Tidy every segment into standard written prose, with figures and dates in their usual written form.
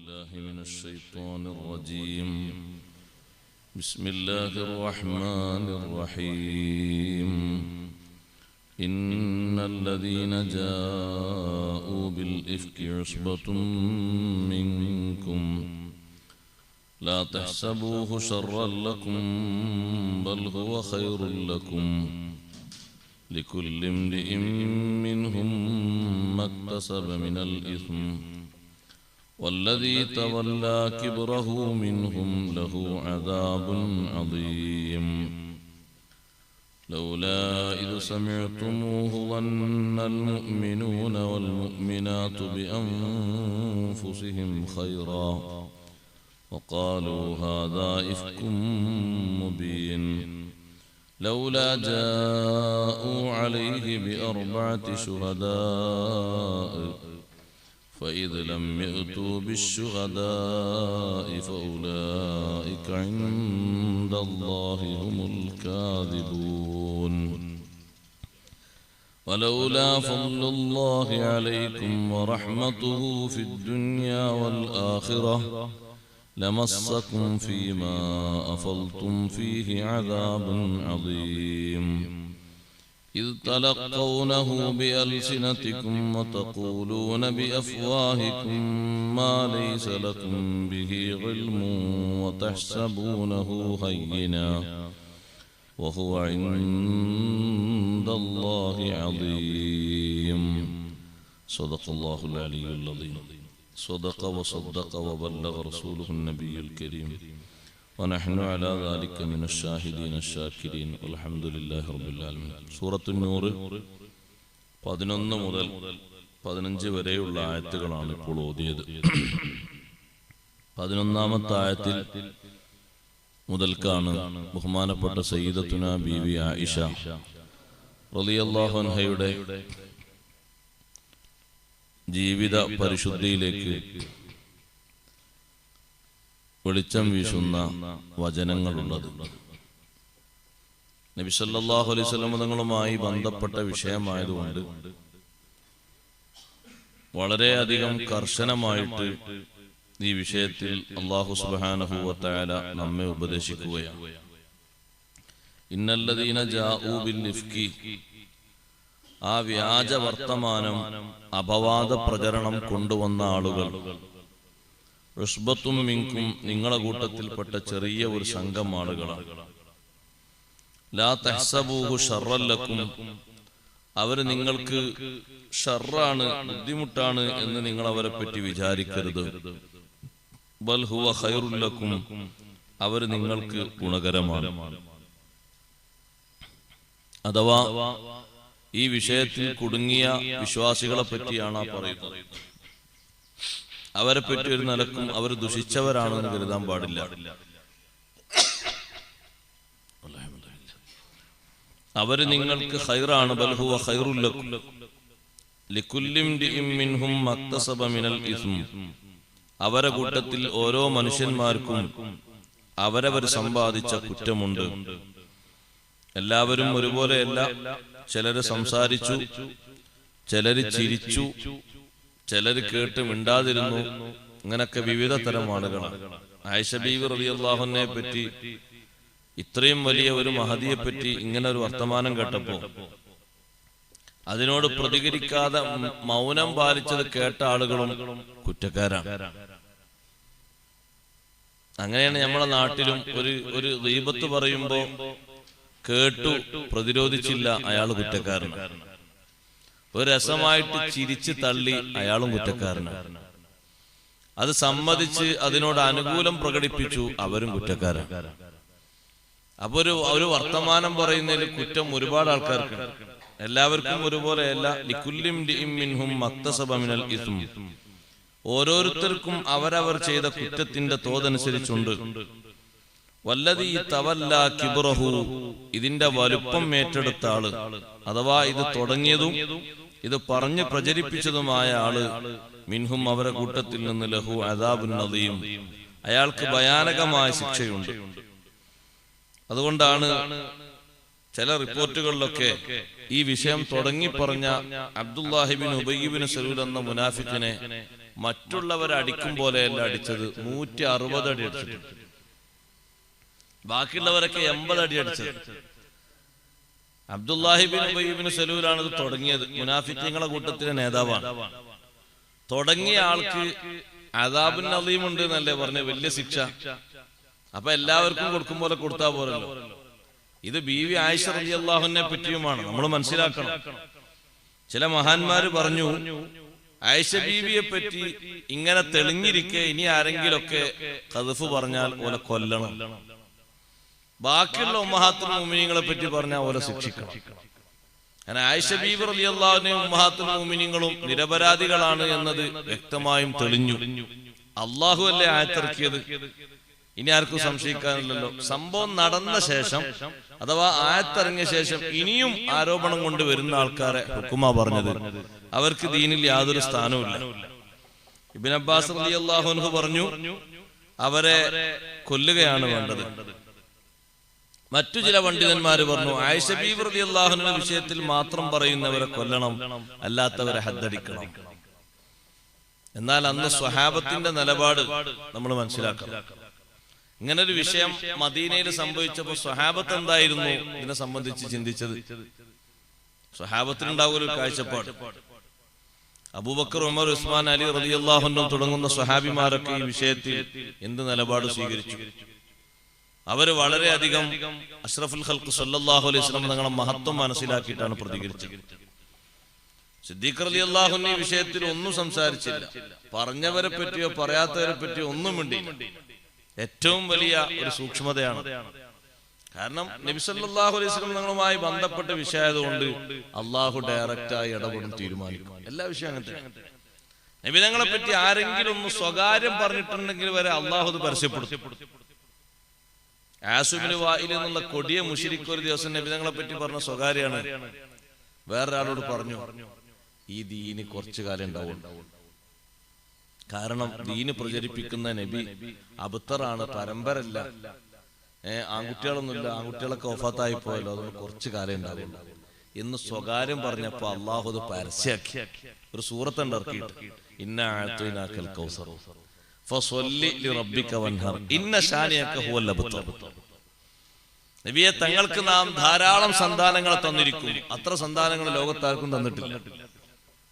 بالله من الشيطان الرجيم. بسم الله الرحمن الرحيم. إن الذين جاءوا بالإفك عصبة منكم لا تحسبوه شرا لكم بل هو خير لكم لكل امرئ منهم ما اكتسب من الإثم والذي تولى كبره منهم له عذاب عظيم. لولا إذ سمعتموه ظن المؤمنون والمؤمنات بأنفسهم خيرا وقالوا هذا إفك مبين. لولا جاءوا عليه بأربعة شهداء فإذ لم يأتوا بالشهداء فأولئك عند الله هم الكاذبون. ولولا فضل الله عليكم ورحمته في الدنيا والآخرة لمسكم فيما أفضتم فيه عذاب عظيم. إذ تلقونه بألسنتكم وتقولون بأفواهكم ما ليس لكم به علم وتحسبونه هينا وهو عند الله عظيم. صدق الله العلي العظيم. صدق وصدق وبلغ رسوله النبي الكريم ونحن على ذلك من الشاهدين الشاكرين والحمد لله رب العالمين. സൂറത്തു നൂർ 11 മുതൽ 15 വരെയുള്ള ആയത്തുകളാണ് ഇപ്പോൾ ഓതിയത്. 11ാമത്തെ ആയത്തിൽ മുതൽക്കാണ് ബഹുമാനപ്പെട്ട സയ്യിദത്തുന ബീവി ആയിഷ റളിയല്ലാഹു അൻഹയുടെ ജീവിത പരിശുദ്ധിയിലേക്ക് വെളിച്ചം വീശുന്ന വചനങ്ങളുള്ളത്. നബി സല്ലല്ലാഹു അലൈഹി വസല്ലം തങ്ങളുമായി ബന്ധപ്പെട്ട വിഷയമായതുകൊണ്ട് വളരെയധികം കർശനമായിട്ട് ഈ വിഷയത്തിൽ അല്ലാഹു സുബ്ഹാനഹു വ തആല നമ്മെ ഉപദേശിക്കുകയാണ്. ഇന്നല്ലദീന ജാഊ ബിൽ ഇഫ്കി, ആ വ്യാജ വർത്തമാനം അപവാദ പ്രചരണം കൊണ്ടുവന്ന ആളുകൾ, ഉസ്ബത്തും മിൻകും, നിങ്ങളെ കൂട്ടത്തിൽപ്പെട്ട ചെറിയ ഒരു സംഘം ആളുകളാണ്. ലാ തഹ്സബൂഹു ശർറൻ ലക്കും, അവർ നിങ്ങൾക്ക് ഷർറാണ്, ബുദ്ധിമുട്ടാണ് എന്ന് നിങ്ങൾ അവരെ പറ്റി വിചാരിക്കരുത്. ബൽ ഹുവ ഖൈറുൽ ലക്കും, അവർ നിങ്ങൾക്ക് ഗുണകരമാണ്. അഥവാ ഈ വിഷയത്തിൽ കുടുങ്ങിയ വിശ്വാസികളെ പറ്റിയാണ് പറയുന്നത്. അവരെ പറ്റി ഒരു നിലക്കും അവർ ദുഷിച്ചവരാണെന്ന് കരുതാൻ പാടില്ല. അവര് നിങ്ങൾക്ക് ഖൈറാണ്. ബൽ ഹുവ ഖൈറുൽ ലക്കും ലികുല്ലി ഇംരിഇൻ മിൻഹും മക്തസബ മിനൽ ഇസ്ം, അവരെ കൂട്ടത്തിൽ ഓരോ മനുഷ്യന്മാർക്കും അവരവർ സമ്പാദിച്ച കുറ്റമുണ്ട്. എല്ലാവരും ഒരുപോലെയല്ല. ചിലര് സംസാരിച്ചു, ചിലര് ചിരിച്ചു, ചിലര് കേട്ട് മിണ്ടാതിരുന്നു. അങ്ങനൊക്കെ വിവിധ തരം ആളുകളാണ്. ആയിഷ ബീവി റളിയല്ലാഹു അൻഹയെ പറ്റി, ഇത്രയും വലിയ ഒരു മഹദിയെ പറ്റി ഇങ്ങനെ ഒരു വർത്തമാനം കേട്ടപ്പോ അതിനോട് പ്രതികരിക്കാതെ മൗനം പാലിച്ചത് കേട്ട ആളുകളും കുറ്റക്കാരാണ്. അങ്ങനെയാണ് നമ്മളെ നാട്ടിലും ഒരു ഗീബത്ത് പറയുമ്പോ കേട്ടു പ്രതിരോധിച്ചില്ല, അയാൾ കുറ്റക്കാരനാണ്. ഒരു രസമായിട്ട് ചിരിച്ച് തള്ളി, അയാളും കുറ്റക്കാരനാണ്. അത് സമ്മതിച്ച് അതിനോട് അനുകൂലം പ്രകടിപ്പിച്ചു, അവരും കുറ്റക്കാരാണ്. അപ്പൊ ഒരു വർത്തമാനം പറയുന്നതിൽ കുറ്റം ഒരുപാട് ആൾക്കാർക്ക്, എല്ലാവർക്കും ഒരുപോലെയല്ല. ലികുല്ലി ഇംരിഇൻ മിൻഹും മക്തസബ മിനൽ ഇസ്ം, ഓരോരുത്തർക്കും അവരവർ ചെയ്ത കുറ്റത്തിന്റെ തോതനുസരിച്ചുണ്ട്. വല്ലദീ തവല്ലാ കിബ്റഹു, ഇതിന്റെ വലുപ്പം ഏറ്റെടുത്ത ആള്, അഥവാ ഇത് തുടങ്ങിയതും ഇത് പറഞ്ഞു പ്രചരിപ്പിച്ചതുമായ ആള്, മിൻഹും അവരെ കൂട്ടത്തിൽ നിന്ന് ലഹു അദാബുൻ അദീം, അയാൾക്ക് ഭയാനകമായ ശിക്ഷയുണ്ട്. അതുകൊണ്ടാണ് ചില റിപ്പോർട്ടുകളിലൊക്കെ ഈ വിഷയം തുടങ്ങി പറഞ്ഞ അബ്ദുല്ലാഹി ബിൻ ഉബയ്യ് ബിൻ സലൂൽ എന്ന മുനാഫിഖിനെ മറ്റുള്ളവരെ അടിക്കും പോലെയല്ല അടിച്ചത്, 160 അടി അടിച്ചിട്ടുണ്ട്. ബാക്കിയുള്ളവരൊക്കെ 80 അടി അടിച്ചത്. അബ്ദുല്ലാഹി ബിൻ ഉബയ്യ് ബിൻ സലൂലാണ് ഇത് തുടങ്ങിയത്. മുനാഫിഖീങ്ങളുടെ കൂട്ടത്തിലെ നേതാവാണ്. തുടങ്ങിയ ആൾക്ക് അദാബുൻ അലീം ഉണ്ട് എന്നല്ലേ പറഞ്ഞ, വലിയ ശിക്ഷ. അപ്പൊ എല്ലാവർക്കും കൊടുക്കും പോലെ കൊടുത്താ പോരല്ലോ. ഇത് ബീവി ആയിഷ റളിയല്ലാഹു അൻഹയെ പറ്റിയുമാണ്. നമ്മൾ മനസ്സിലാക്കണം. ചില മഹാന്മാര് പറഞ്ഞു, ആയിഷ ബീവിയെ പറ്റി ഇങ്ങനെ തെളിഞ്ഞിരിക്കെ ഇനി ആരെങ്കിലൊക്കെ ഖദ്ഫ് പറഞ്ഞാൽ ഓലെ കൊല്ലണം, ബാക്കിയുള്ള ഉമ്മഹാത്തുൽ മുഅ്മിനീങ്ങളെ പറ്റി പറഞ്ഞാൽ ഓലെ ശിക്ഷിക്കണം. അങ്ങനെ ആയിഷ ബീവി റളിയല്ലാഹു അൻഹയും ഉമ്മഹാത്തുൽ മുഅ്മിനീങ്ങളും നിരപരാധികളാണ് എന്നത് വ്യക്തമായും തെളിഞ്ഞു. അല്ലാഹു അല്ലേ ആയത്തിറക്കിയത്, ഇനി ആർക്കും സംശയിക്കാനില്ലല്ലോ. സംഭവം നടന്ന ശേഷം അഥവാ ആയത്തിറങ്ങിയ ശേഷം ഇനിയും ആരോപണം കൊണ്ട് വരുന്ന ആൾക്കാരെ ഹുക്കുമാ പറഞ്ഞത്, അവർക്ക് ദീനിൽ യാതൊരു സ്ഥാനവുമില്ല. ഇബ്നു അബ്ബാസ് റളിയല്ലാഹു അൻഹു പറഞ്ഞു, അവരെ കൊല്ലുകയാണ് വേണ്ടത്. മറ്റു ചില പണ്ഡിതന്മാര് പറഞ്ഞു, ആയിഷ ബീവി റളിയല്ലാഹു അൻഹയുടെ വിഷയത്തിൽ മാത്രം പറയുന്നവരെ കൊല്ലണം, അല്ലാത്തവരെ ഹദ്ദടിക്കണം. എന്നാൽ അന്ന് സ്വഹാബത്തിന്റെ നിലപാട് നമ്മൾ മനസ്സിലാക്കണം. ഇങ്ങനെ ഒരു വിഷയം മദീനയിൽ സംഭവിച്ചപ്പോൾ സ്വഹാബത്ത് എന്തായിരുന്നു ഇതിനെ സംബന്ധിച്ച് ചിന്തിച്ചത്? സ്വഹാബത്തിനുണ്ടാകുന്ന ഒരു കാഴ്ചപ്പാട്. അബൂബക്കർ, ഉമർ, ഉസ്മാൻ, അലി റളിയല്ലാഹു അൻഹു തുടങ്ങുന്ന സ്വഹാബിമാരൊക്കെ ഈ വിഷയത്തിൽ എന്ത് നിലപാട് സ്വീകരിച്ചു? അവര് വളരെയധികം അഷ്റഫുൽ ഖൽഖ് സല്ലല്ലാഹു അലൈഹി വസല്ലം തങ്ങളുടെ മഹത്വം മനസ്സിലാക്കിയിട്ടാണ് പ്രതികരിച്ചത്. സിദ്ദീഖ് റളിയല്ലാഹു അൻഹു ഈ വിഷയത്തിൽ ഒന്നും സംസാരിച്ചില്ല. പറഞ്ഞവരെ പറ്റിയോ പറയാത്തവരെ പറ്റിയോ ഒന്നും മിണ്ടിയില്ല. ഏറ്റവും വലിയ ഒരു സൂക്ഷ്മതയാണ്. കാരണം നബി സല്ലല്ലാഹു അലൈഹി വസല്ലം തങ്ങളുമായി ബന്ധപ്പെട്ട വിഷയമായതുകൊണ്ട് അള്ളാഹു ഡയറക്റ്റായി ഇടപെടും, തീരുമാനിക്കും. എല്ലാ വിഷയം അങ്ങനെ തന്നെ. നബി തങ്ങളെ പറ്റി ആരെങ്കിലും ഒന്ന് സ്വകാര്യം പറഞ്ഞിട്ടുണ്ടെങ്കിൽ വരെ അള്ളാഹു അത് പരസ്യപ്പെടുത്തും. ആസിം ഇബ്നു വായിൽ എന്നുള്ള കൊടിയ മുശ്രിക്ക് ഒരു ദിവസം നബി തങ്ങളെ പറ്റി പറഞ്ഞ സ്വകാര്യാണ്. വേറൊരാളോട് പറഞ്ഞു, ഈ ദീന് കുറച്ചു കാലം ഉണ്ടാവും. കാരണം ദീന് പ്രചരിപ്പിക്കുന്ന നബി അബ്തറാണ്, പരമ്പരല്ല, ആൺകുട്ടികളൊന്നുമില്ല, ആൺകുട്ടികളൊക്കെ വഫാത്തായി പോയല്ലോ, അതുകൊണ്ട് കുറച്ചു കാലം ഉണ്ടാവില്ല എന്ന് സ്വകാര്യം പറഞ്ഞപ്പോ അള്ളാഹു അത് പരസ്യാക്കി. ഒരു സൂറത്തുണ്ട് ഇറക്കിയിട്ട്, ഇന്നാ അഅ്തൈനാകൽ കൗസർ ഫസ്വല്ലി ലിറബ്ബിക വൻഹർ ഇന്ന ശാനിയക ഹുവൽ അബ്തർ. നബിയെ, തങ്ങൾക്ക് നാം ധാരാളം സന്താനങ്ങളെ തന്നിരിക്കും. അത്ര സന്താനങ്ങൾ ലോകത്താർക്കും തന്നിട്ടില്ല.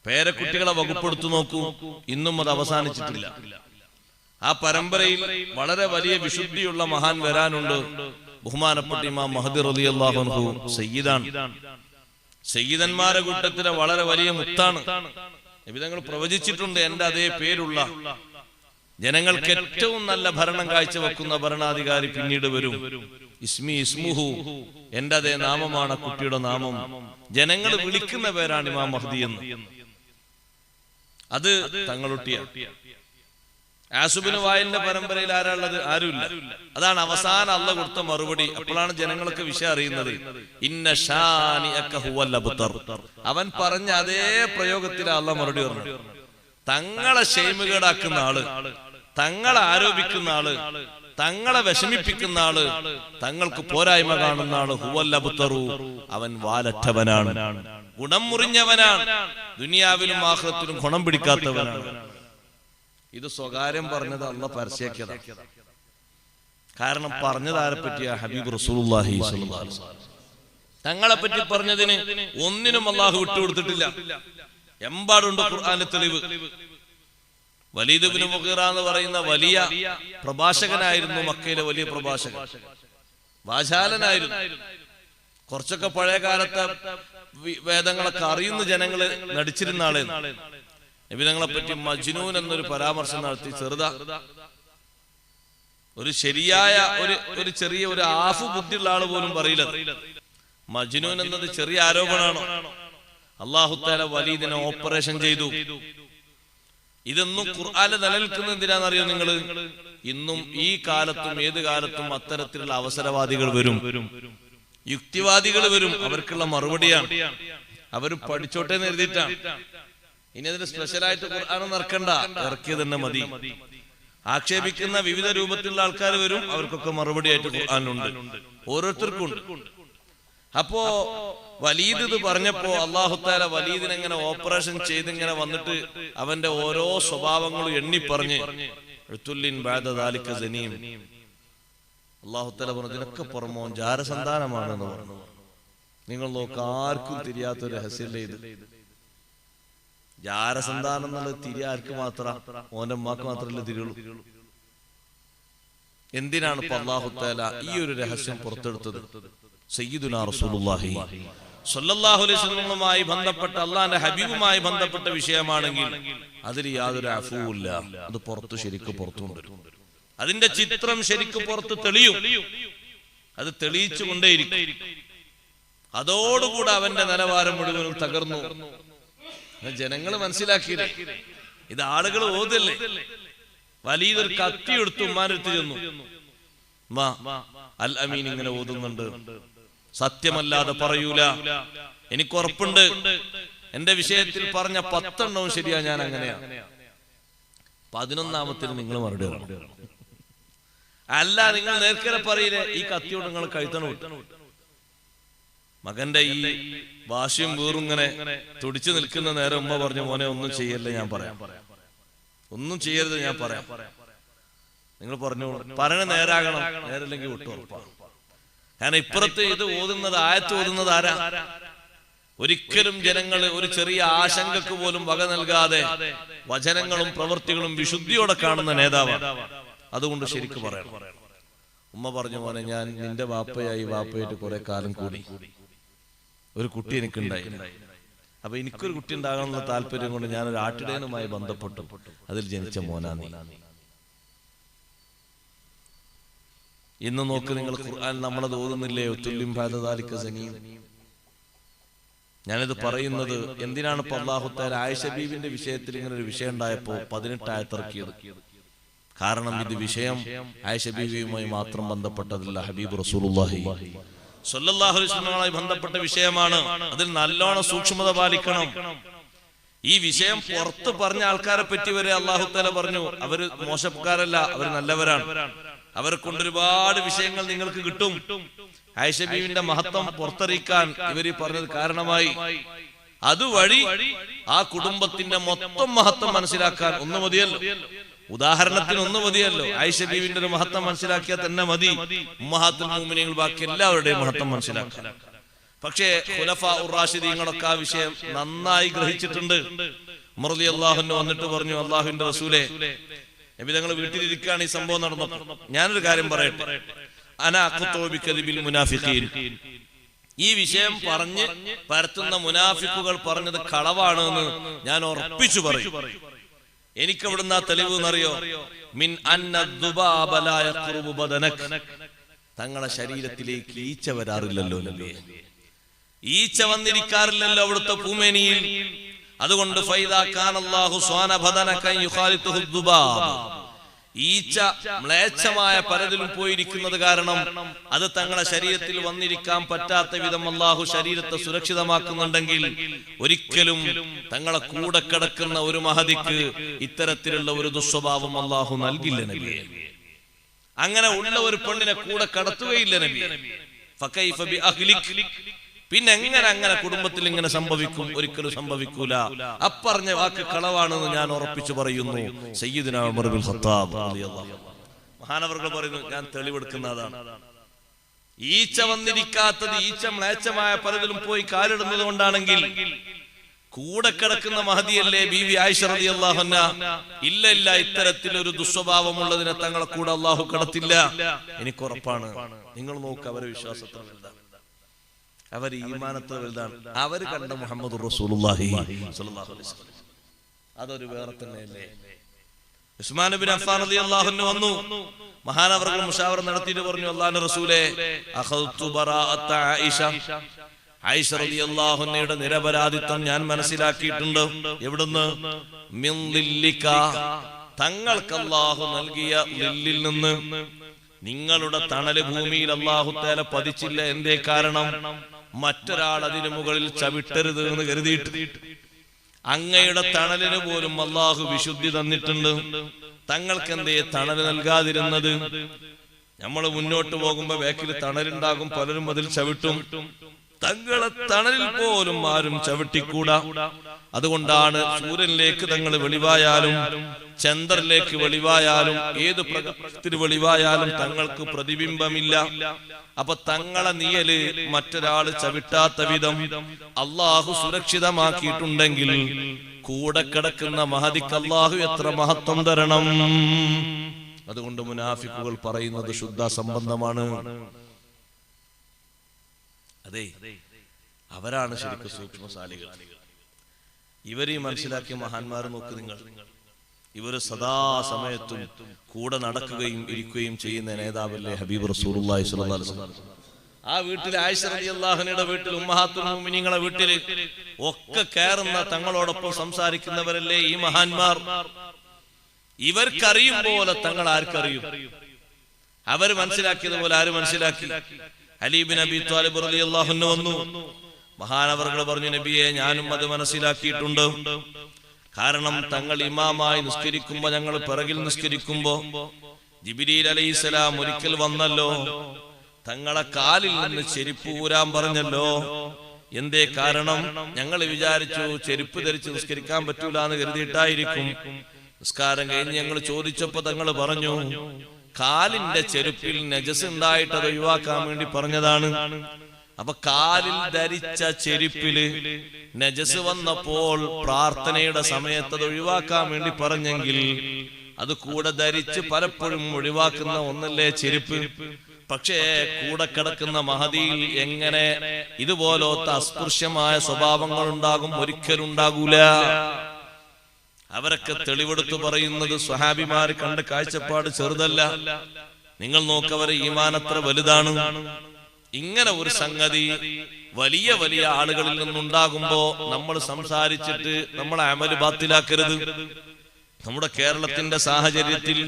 പേരക്കുട്ടികളെ വകുപ്പെടുത്തു നോക്കൂ, ഇന്നും അത് അവസാനിച്ചിട്ടില്ല. ആ പരമ്പരയിൽ വളരെ വലിയ വിശുദ്ധിയുള്ള മഹാൻ വരാനുണ്ട്. ബഹുമാനപ്പെട്ട ഇമാം മഹ്ദി റളിയല്ലാഹു അൻഹു സയ്യിദാണ്. സയ്യിദന്മാരെ കൂട്ടത്തിലെ വളരെ വലിയ മുത്താണ്. നബി തങ്ങൾ പ്രവചിച്ചിട്ടുണ്ട്, എന്റെ അതേ പേരുള്ള ജനങ്ങൾക്ക് ഏറ്റവും നല്ല ഭരണം കാഴ്ചവെക്കുന്ന ഭരണാധികാരി പിന്നീട് വരും. ഇസ്മി ഇസ്മുഹു, എന്റെ അതേ നാമമാണ് കുട്ടിയുടെ നാമം. ജനങ്ങൾ വിളിക്കുന്ന പേരാണ് ഇമാം മഹ്ദി എന്ന്. അത് തങ്ങളൊട്ടിയ ആസുബിന് വായിലിന്റെ പരമ്പരയിൽ ആരാളുള്ളത്? ആരുമില്ല. അതാണ് അവസാനം അള്ള കൊടുത്ത മറുപടി. അപ്പോഴാണ് ജനങ്ങൾക്ക് വിഷയം അറിയുന്നത്. ഇന്ന ശാനിഅക ഹുവൽ അബ്തർ. അവൻ പറഞ്ഞ അതേ പ്രയോഗത്തിൽ അള്ള മറുപടി പറഞ്ഞു. തങ്ങളെ ഷെയ്മുകേടാക്കുന്ന ആള്, തങ്ങളെ ആരോപിക്കുന്ന ആള്, തങ്ങളെ വിഷമിപ്പിക്കുന്ന ആള്, തങ്ങൾക്ക് പോരായ്മ കാണുന്ന ആള്, ഹുവൽ അബ്തറു, അവൻ വാലറ്റവനാണ്, ഗുണം മുറിഞ്ഞവനാണ്, ദുനിയാവിലും ആഖിറത്തിലും ഗുണം പിടിക്കാത്തവനാണ്. ഇത് സ്വകാര്യം പറഞ്ഞത് അള്ളാഹ് പരസ്യമാക്കിയതാണ്. കാരണം പറഞ്ഞത് ആരെ പറ്റിയ? ഹബീബ് റസൂലുള്ളാഹി സ്വല്ലല്ലാഹു അലൈഹി വസല്ലം തങ്ങളെ പറ്റി പറഞ്ഞതിന് ഒന്നിനും അള്ളാഹു വിട്ടുകൊടുത്തിട്ടില്ല. എമ്പാടുണ്ട് ഖുർആനിലെ തെളിവ്. വലീദ് ഇബ്നു മുഗീറ എന്ന് പറയുന്ന വലിയ പ്രഭാഷകനായിരുന്നു, മക്കയിലെ വലിയ പ്രഭാഷകൻ, വാചാലനായിരുന്നു. കുറച്ചൊക്കെ പഴയ കാലത്തെ വേദങ്ങളൊക്കെ അറിയുന്ന ജനങ്ങള് നടിച്ചിരുന്ന ആളെ. നബി തങ്ങളെ പറ്റി മജ്നൂൻ എന്നൊരു പരാമർശം നടത്തി. ചെറുതാ, ഒരു ശരിയായ ഒരു ചെറിയ ഒരു ആഫു ബുദ്ധിയുള്ള ആള് പോലും പറയില്ല. മജ്നൂൻ എന്നത് ചെറിയ ആരോപണമാണോ? അല്ലാഹു തആല വലീദിനെ ഓപ്പറേഷൻ ചെയ്തു. ഇതൊന്നും ഖുർആനിൽ നിലനിൽക്കുന്ന എന്തിനാണെന്നറിയോ നിങ്ങള്? ഇന്നും ഈ കാലത്തും ഏത് കാലത്തും അത്തരത്തിലുള്ള അവസരവാദികൾ വരും, യുക്തിവാദികൾ വരും. അവർക്കുള്ള മറുപടിയാണ്. അവർ പഠിച്ചോട്ടെ എന്ന് എഴുതിയിട്ടാണ്. ഇനി അതിന് സ്പെഷ്യലായിട്ട് ഖുർആൻ ഇറക്കണ്ട, ഇറക്കിയത് തന്നെ മതി. ആക്ഷേപിക്കുന്ന വിവിധ രൂപത്തിലുള്ള ആൾക്കാർ വരും, അവർക്കൊക്കെ മറുപടി ആയിട്ട് ഖുർആനുണ്ട്, ഓരോരുത്തർക്കും ഉണ്ട്. അപ്പോ വലീദ് ഇത് പറഞ്ഞപ്പോ അല്ലാഹു തആല വലീദിനെ ഇങ്ങനെ ഓപ്പറേഷൻ ചെയ്ത് ഇങ്ങനെ വന്നിട്ട് അവന്റെ ഓരോ സ്വഭാവങ്ങളും എണ്ണി പറഞ്ഞ് അല്ലാഹു തആല പറഞ്ഞു ഇതിനൊക്കെ പുറമോ ജാരസന്താനമാണെന്ന് പറഞ്ഞു. നിങ്ങൾ നോക്ക്, ആർക്കും തിരിയാത്തൊരു രഹസ്യമല്ലേ ഇത്. ജാരസന്താനം എന്നുള്ളത് തിരി ആർക്ക് മാത്രം? ഓന്റെ അമ്മക്ക് മാത്രമല്ലേ തിരിയുള്ളൂ. എന്തിനാണ് ഇപ്പൊ അല്ലാഹു തആല ഈ ഒരു രഹസ്യം പുറത്തെടുത്തത്? സയ്യിദുനാ റസൂലുള്ളാഹി സ്വല്ലല്ലാഹു അലൈഹി വസല്ലമയുമായി ബന്ധപ്പെട്ട അല്ലാഹുവിന്റെ ഹബീബുമായി ബന്ധപ്പെട്ട വിഷയമാണെങ്കിൽ അതിൽ യാതൊരു അഫൂല്ല. അത് ശരിക്കും പുറത്തു കൊണ്ടുവരും. അതിന്റെ ചിത്രം ശരിക്കും പുറത്ത് തെളിയും. അത് തെളിയിച്ചു കൊണ്ടേയിരിക്കും. അതോടുകൂടെ അവന്റെ നിലവാരം മുഴുവനും തകർന്നു. ജനങ്ങൾ മനസ്സിലാക്കിയില്ലേ? ഇത് ആളുകൾ ഓതല്ലേ. വലിയൊരു കത്തി എടുത്തു ഉമ്മാനെടുത്ത് ചെന്നു. അൽ അമീൻ ഇങ്ങനെ ഓതുന്നുണ്ട്, സത്യമല്ലാതെ പറയൂല, എനിക്ക് ഉറപ്പുണ്ട്, എന്റെ വിഷയത്തിൽ പറഞ്ഞ 10 എണ്ണവും ശരിയാ, ഞാൻ അങ്ങനെയാ. 11ാമത്തിന് നിങ്ങൾ മറുപടി പറയണം. അല്ല, നിങ്ങൾ നേർക്കരെ പറയില്ലേ, ഈ കത്തിയോട് നിങ്ങൾ കഴുത്തണം വിട്ടു. മകന്റെ ഈ വാശിയും വീറും ഇങ്ങനെ തുടിച്ചു നിൽക്കുന്ന നേരം ഉമ്മ പറഞ്ഞു, മോനെ ഒന്നും ചെയ്യല്ലേ, ഞാൻ പറയാം, ഒന്നും ചെയ്യരുത്, ഞാൻ പറയാം. നിങ്ങൾ പറഞ്ഞു, പറഞ്ഞ നേരാകണം, നേരല്ലെങ്കിൽ വിട്ടു ഉറപ്പാണ്. കാരണം ഇപ്പുറത്ത് ഇത് ഓതുന്നത്, ആയത്ത് ഓതുന്നത് ആരാ? ഒരിക്കലും ജനങ്ങൾ ഒരു ചെറിയ ആശങ്കക്ക് പോലും വക നൽകാതെ വചനങ്ങളും പ്രവൃത്തികളും വിശുദ്ധിയോടെ കാണുന്ന നേതാവാണ്. അതുകൊണ്ട് ശരിക്കും പറയണം. ഉമ്മ പറഞ്ഞു, മോനെ ഞാൻ നിന്റെ വാപ്പയായിട്ട് കുറെ കാലം കൂടി, ഒരു കുട്ടി എനിക്കുണ്ടായി. അപ്പൊ എനിക്കൊരു കുട്ടി ഉണ്ടാകണമെന്ന താല്പര്യം കൊണ്ട് ഞാനൊരു ആട്ടിടയനുമായി ബന്ധപ്പെട്ടു. അതിൽ ജനിച്ച മോനാ നീ. ഇന്ന് നോക്ക് നിങ്ങൾ, ഖുർആൻ നമ്മളത് ഓതുന്നില്ലേ? തുല്യം ബാദദാലിക സനീൻ. ഞാനിത് പറയുന്നത് എന്തിനാണ്? ഇപ്പൊ അല്ലാഹു തആല ആയിഷ ബീവിന്റെ വിഷയത്തിൽ ഇങ്ങനെ ഒരു വിഷയം ഉണ്ടായപ്പോ 18 ആയത്ത് ഇറക്കിയത്. കാരണം ഇത് വിഷയം ആയിഷ ബീവിയുമായി മാത്രം ബന്ധപ്പെട്ടതല്ല, ഹബീബ് റസൂലുള്ളാഹി സ്വല്ലല്ലാഹു അലൈഹി വസല്ലമയുമായി ബന്ധപ്പെട്ട വിഷയമാണ്. അതിൽ നല്ലോണം സൂക്ഷ്മത പാലിക്കണം. ഈ വിഷയം പുറത്ത് പറഞ്ഞ ആൾക്കാരെ പറ്റി വരെ അല്ലാഹു തആല പറഞ്ഞു, അവര് മോശക്കാരല്ല, അവര് നല്ലവരാണ്. അവരെ കൊണ്ട് ഒരുപാട് വിഷയങ്ങൾ നിങ്ങൾക്ക് കിട്ടും. ആയിഷ ബീവിന്റെ മഹത്വം പുറത്തറിയിക്കാൻ ഇവര് പറഞ്ഞത് കാരണമായി. അതുവഴി ആ കുടുംബത്തിന്റെ മൊത്തം മഹത്വം മനസ്സിലാക്കാൻ ഒന്ന് മതിയല്ലോ. ഉദാഹരണത്തിന് ഒന്ന് മതിയല്ലോ. ആയിഷ ബീവിന്റെ ഒരു മഹത്വം മനസ്സിലാക്കിയാൽ തന്നെ മതി ഉമ്മഹാത്തുൽ മുഅ്മിനീൻ ബാക്കി എല്ലാവരുടെയും മഹത്വം മനസ്സിലാക്കാൻ. പക്ഷേ ഖുലഫാ ഉർ റാഷിദീങ്ങളൊക്കെ ആ വിഷയം നന്നായി ഗ്രഹിച്ചിട്ടുണ്ട്. ഉമർ റളിയല്ലാഹു അൻഹു വന്നിട്ട് പറഞ്ഞു, അല്ലാഹുവിന്റെ റസൂലേ, നബി തങ്ങൾ വീട്ടിലിരിക്കുകയാണ് ഈ സംഭവം നടന്നപ്പോൾ. ഞാനൊരു കാര്യം പറയട്ടെ, അനാ അഖ്തു ബികദിബിൽ മുനാഫിഖീൻ. ഈ വിഷയം പറഞ്ഞ് പരത്തുന്ന മുനാഫിക്കുകൾ പറഞ്ഞത് കളവാണ് എന്ന് ഞാൻ ഉറപ്പിച്ചു പറയും. എനിക്ക് എവിടുന്ന തെളിവ് എന്നറിയോ? മിൻ അന്ന ദുബാബ ലാ യഖ്റുബു ബദനക. തങ്ങളുടെ ശരീരത്തിലേക്ക് ഈച്ച വരാറില്ലല്ലോ നബിയേ, ഈച്ച വന്നിരിക്കാറില്ലല്ലോ അവിടുത്തെ പൂമേനിയിൽ. അതുകൊണ്ട് ഫൈദാ കാനല്ലാഹു സ്വാന ബദനക യുഖാലിതുഹു ദുബാബ്. ഈച്ച മ്ലേച്ഛമായ പലതിലും പോയിരിക്കുന്നത് കാരണം അത് തങ്ങളുടെ ശരീരത്തിൽ വന്നിരിക്കാൻ പറ്റാത്ത വിധം അല്ലാഹു ശരീരത്തെ സുരക്ഷിതമാക്കുന്നുണ്ടെങ്കിൽ ഒരിക്കലും തങ്ങളെ കൂടെ കിടക്കുന്ന ഒരു മഹദിക്ക് ഇത്തരത്തിലുള്ള ഒരു ദുസ്വഭാവം അല്ലാഹു നൽകില്ല നബിയെ. അങ്ങനെ ഉള്ള ഒരു പെണ്ണിനെ കൂടെ കടത്തുകയില്ല നബിയെ. ഫകൈഫ ബി അഹ്ലിക്. പിന്നെ അങ്ങനെ കുടുംബത്തിൽ ഇങ്ങനെ സംഭവിക്കും? ഒരിക്കലും സംഭവിക്കൂല. അപ്പറഞ്ഞ വാക്ക് കളവാണെന്ന് ഞാൻ ഉറപ്പിച്ചു പറയുന്നു. സയ്യിദുനാ ഉമർ ഇബ്നുൽ ഖത്താബ് റളിയല്ലാഹു അൻഹു മഹാനവർകൾ പറയുന്നു, ഞാൻ തെളിവെടുക്കുന്നതാണ്. ഈച്ച വന്നിരിക്കാത്തത് ഈച്ച മ്ലേച്ഛമായ പലതിലും പോയി കാലിടുന്നത് കൊണ്ടാണെങ്കിൽ കൂടെ കിടക്കുന്ന മഹദിയല്ലേ ബീവി ആയിഷ റളിയല്ലാഹു അൻഹ. ഇല്ല, ഇത്തരത്തിലൊരു ദുസ്വഭാവമുള്ളതിനെ തങ്ങളെ കൂടെ അല്ലാഹു കടത്തില്ല. എനിക്ക് ഉറപ്പാണ്. നിങ്ങൾ നോക്ക്, അവരെ വിശ്വാസത്തിൽ വലുതാണ്, അവർ ഈമാനത്തിൽ വലുതാണ്. അവർ കണ്ട മുഹമ്മദ് റസൂലുള്ളാഹി സ്വല്ലല്ലാഹു അലൈഹി വസല്ലം അതൊരു വേറെ തന്നെയല്ലേ. ഉസ്മാൻ ഇബ്നു അഫ്ഫാൻ റളിയല്ലാഹു അൻഹു വന്നു. മഹാനവർകൾ മുശാവറ നടത്തിയിട്ട് പറഞ്ഞു, അല്ലാഹുവിന്റെ റസൂലേ, അഖൽതു ബറാഅത ആയിഷ. ആയിഷ റളിയല്ലാഹു അൻഹയുടെ നിരപരാധിത്വം ഞാൻ മനസ്സിലാക്കിയിട്ടുണ്ട്. എവിടുന്ന്? മിൻ ലില്ലിക. തങ്ങൾക്ക് അല്ലാഹു നൽകിയ ലില്ലിൽ നിന്ന്. നിങ്ങളുടെ തണല് ഭൂമിയിൽ അല്ലാഹു തആല പതിച്ചില്ല. എന്തേ കാരണം? മറ്റൊരാൾ അതിനു മുകളിൽ ചവിട്ടരുത് എന്ന് കരുതിയിട്ട്. അങ്ങയുടെ തണലിന് പോലും അല്ലാഹു വിശുദ്ധി തന്നിട്ടുണ്ട്. തങ്ങൾക്ക് എന്തേ തണല് നൽകാതിരുന്നത്? നമ്മൾ മുന്നോട്ട് പോകുമ്പോ ബാക്കിൽ തണലുണ്ടാകും, പലരും അതിൽ ചവിട്ടും. തങ്ങളെ തണലിൽ പോലും ആരും ചവിട്ടിക്കൂടാ. അതുകൊണ്ടാണ് സൂര്യനിലേക്ക് തങ്ങൾ വെളിവായാലും ചന്ദ്രനിലേക്ക് വെളിവായാലും ഏത് പ്രകാശത്തിന് വെളിവായാലും തങ്ങൾക്ക് പ്രതിബിംബമില്ല. അപ്പൊ തങ്ങളെ നിയല് മറ്റൊരാൾ ചവിട്ടാത്ത വിധം അള്ളാഹു സുരക്ഷിതമാക്കിയിട്ടുണ്ടെങ്കിൽ കൂടെ കിടക്കുന്ന മഹദിക്ക് അള്ളാഹു എത്ര മഹത്വം തരണം. അതുകൊണ്ട് മുനാഫിക്കുകൾ പറയുന്നത് ശുദ്ധ സംബന്ധമാണ്. അതെ, അവരാണ് ശരിക്കും സൂക്ഷ്മശാലികൾ. ഇവരെ മനസ്സിലാക്കിയ മഹാന്മാർ നോക്ക് നിങ്ങൾ. ഇവര് സദാസമയത്തും കൂടെ നടക്കുകയും ഇരിക്കുകയും ചെയ്യുന്ന നേതാവല്ലേ ഹബീബ് റസൂലുള്ളാഹി സ്വല്ലല്ലാഹു അലൈഹി വസല്ലം. ആ വീട്ടിൽ ആയിഷ റളിയല്ലാഹു അൻഹയുടെ വീട്ടിൽ ഉമ്മഹാത്തുൽ മുഅ്മിനീങ്ങളുടെ വീട്ടിൽ ഒക്കെ കയറുന്ന തങ്ങളോടൊപ്പം സംസാരിക്കുന്നവരല്ലേ ഈ മഹാന്മാർ. ഇവർക്കറിയും പോലെ തങ്ങൾ ആർക്കറിയും? അവർ മനസ്സിലാക്കിയതുപോലെ ആര് മനസ്സിലാക്കി? അലി ബിൻ അബി ത്വാലിബ് റളിയല്ലാഹു അൻഹു വന്നു. മഹാനവർകൾ പറഞ്ഞു, നബിയെ ഞാനും അത് മനസ്സിലാക്കിയിട്ടുണ്ട്. കാരണം തങ്ങൾ ഇമാമായി നിസ്കരിക്കുമ്പോ ഞങ്ങൾ പിറകിൽ നിസ്കരിക്കുമ്പോ ജിബ്രീൽ അലൈഹിസ്സലാം ഒരിക്കൽ വന്നല്ലോ, തങ്ങളെ കാലിൽ നിന്ന് ചെരുപ്പ് ഊരാൻ പറഞ്ഞല്ലോ. എന്തേ കാരണം? ഞങ്ങൾ വിചാരിച്ചു ചെരുപ്പ് ധരിച്ച് നിസ്കരിക്കാൻ പറ്റൂല എന്ന് കരുതിയിട്ടായിരിക്കും. നിസ്കാരം കഴിഞ്ഞ് ഞങ്ങൾ ചോദിച്ചപ്പോ തങ്ങൾ പറഞ്ഞു, കാലിന്റെ ചെരുപ്പിൽ നജസ് ഉണ്ടായിട്ട് അത് ഒഴിവാക്കാൻ വേണ്ടി പറഞ്ഞതാണ്. അപ്പൊ കാലിൽ ധരിച്ച ചെരുപ്പില് നജസ് വന്നപ്പോൾ പ്രാർത്ഥനയുടെ സമയത്ത് അത് ഒഴിവാക്കാൻ വേണ്ടി പറഞ്ഞെങ്കിൽ അത് കൂടെ ധരിച്ച് പലപ്പോഴും ഒഴിവാക്കുന്ന ഒന്നല്ലേ ചെരുപ്പ്. പക്ഷേ കൂടെ കിടക്കുന്ന മഹദിയിൽ എങ്ങനെ ഇതുപോലത്തെ അസ്പൃശ്യമായ സ്വഭാവങ്ങൾ ഉണ്ടാകും? ഒരിക്കലും ഉണ്ടാകൂല. അവരൊക്കെ തെളിവെടുത്തു പറയുന്നത് സ്വഹാബിമാർ കണ്ട കാഴ്ചപ്പാട് ചെറുതല്ല. നിങ്ങൾ നോക്കവരെ ഈമാനത്ര വലുതാണ്. ഇങ്ങനെ ഒരു സംഗതി വലിയ വലിയ ആളുകളിൽ നിന്നുണ്ടാകുമ്പോ നമ്മൾ സംസാരിച്ചിട്ട് നമ്മളെ അമല് ബാത്തിലാക്കരുത്. നമ്മുടെ കേരളത്തിന്റെ സാഹചര്യത്തിൽ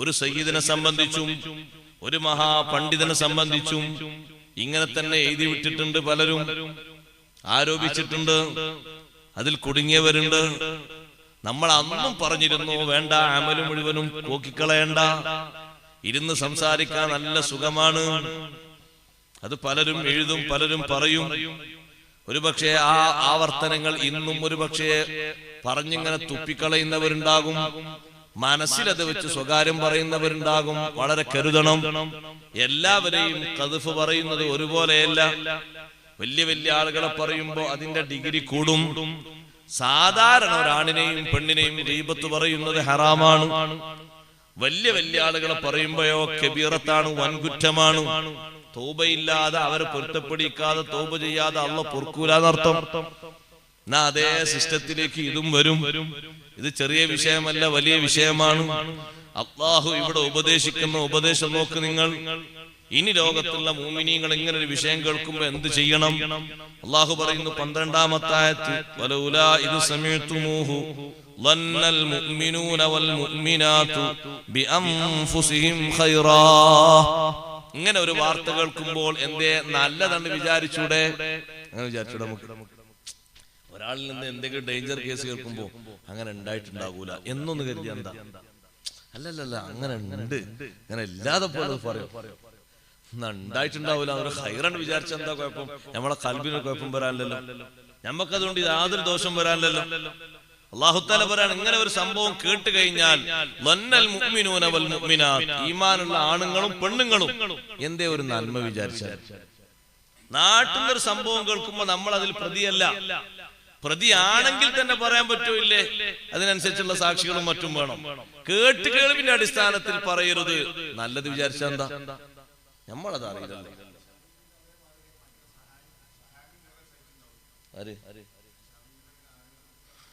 ഒരു സയ്യിദിനെ സംബന്ധിച്ചും ഒരു മഹാപണ്ഡിതനെ സംബന്ധിച്ചും ഇങ്ങനെ തന്നെ എഴുതി വിട്ടിട്ടുണ്ട്. പലരും ആരോപിച്ചിട്ടുണ്ട്, അതിൽ കുടുങ്ങിയവരുണ്ട്. നമ്മൾ അന്നും പറഞ്ഞിരുന്നു, വേണ്ട അമല് മുഴുവനും പോക്കിക്കളയണ്ട, ഇരുന്ന് സംസാരിക്കാൻ നല്ല സുഖമാണ്. അത് പലരും എഴുതും, പലരും പറയും. ഒരുപക്ഷെ ആ ആവർത്തനങ്ങൾ ഇന്നും ഒരുപക്ഷെ പറഞ്ഞിങ്ങനെ തുപ്പിക്കളയുന്നവരുണ്ടാകും. മനസ്സിലത് വെച്ച് സ്വകാര്യം പറയുന്നവരുണ്ടാകും. വളരെ കരുതണം. എല്ലാവരെയും ഖദ്ഫ് പറയുന്നത് ഒരുപോലെയല്ല. വലിയ വലിയ ആളുകളെ പറയുമ്പോ അതിന്റെ ഡിഗ്രി കൂടും. സാധാരണ ഒരാണിനെയും പെണ്ണിനെയും ഗീബത്ത് പറയുന്നത് ഹറാമാണ്. വലിയ വലിയ ആളുകളെ പറയുമ്പോഴോ കബീറത്താണ്, വൻകുറ്റമാണ്. തൗബയില്ലാതെ അവരെ പൊരുത്തപ്പെടിക്കാതെ തൗബ ചെയ്യാതെ അള്ളാഹു പൊറുക്കൂലെന്നർത്ഥം. എന്നാ അതേ സിസ്റ്റത്തിലേക്ക് ഇതും വരും. ഇത് ചെറിയ വിഷയമല്ല, വലിയ വിഷയമാണ്. അള്ളാഹു ഇവിടെ ഉപദേശിക്കുന്ന ഉപദേശം നോക്ക് നിങ്ങൾ. ഇനി ലോകത്തുള്ള മുഅ്മിനീങ്ങൾ ഇങ്ങനെ ഒരു വിഷയം കേൾക്കുമ്പോ എന്ത് ചെയ്യണം? അള്ളാഹു പറയുന്നു 12-ാമത്തെ ആയത്ത്, വലൗലാ ഇദ് സമീഅ്തുമൂഹു ളന്നൽ മുഅ്മിനൂന വൽ മുഅ്മിനാതു ബിഅൻഫുസിഹിം ഖൈറാ. ഇങ്ങനെ ഒരു വാർത്ത കേൾക്കുമ്പോൾ എന്തേ നല്ലതെന്ന് വിചാരിച്ചൂടെ? അങ്ങനെ വിചാരിച്ചൂടെ? നമുക്ക് ഒരാളിൽ നിന്ന് എന്തെങ്കിലും ഡേഞ്ചർ കേസ് കേൾക്കുമ്പോ അങ്ങനെ ഉണ്ടായിട്ടുണ്ടാകൂല എന്നൊന്ന് കരുതി എന്താ? അല്ലല്ല, അങ്ങനെ ഉണ്ട്, അങ്ങനെ ഇല്ലാതെ പോലെ പറയും. ഉണ്ടായിട്ടുണ്ടാവൂല, ഒരു ഹൈറാണ് വിചാരിച്ച എന്താ കുഴപ്പം? നമ്മളെ കൽബിന് കുഴപ്പം വരാനല്ലോ, നമ്മക്കതുകൊണ്ട് യാതൊരു ദോഷം വരാനല്ലോ. അല്ലാഹു തആല പറയാണ്, ഇങ്ങനെ ഒരു സംഭവം കേട്ട് കഴിഞ്ഞാൽ വന്നൽ മുഅ്മിനൂന വൽ മുഅ്മിനാത്ത്, ഈമാനുള്ള ആണുങ്ങളും പെണ്ണുങ്ങളും എന്തേ ഒരു നന്മ വിചാരിച്ചാൽ. നാട്ടിലൊരു സംഭവം കേൾക്കുമ്പോൾ നമ്മൾ അതിൽ പ്രതിയല്ല. പ്രതിയാണെങ്കിൽ തന്നെ പറയാൻ പറ്റൂല്ലേ? അതിനനുസരിച്ചുള്ള സാക്ഷികളും മറ്റും വേണം. കേൾവിന്റെ അടിസ്ഥാനത്തിൽ പറയരുത്. നല്ലത് വിചാരിച്ചാ എന്താ? നമ്മളത് അറിയില്ലല്ലോ.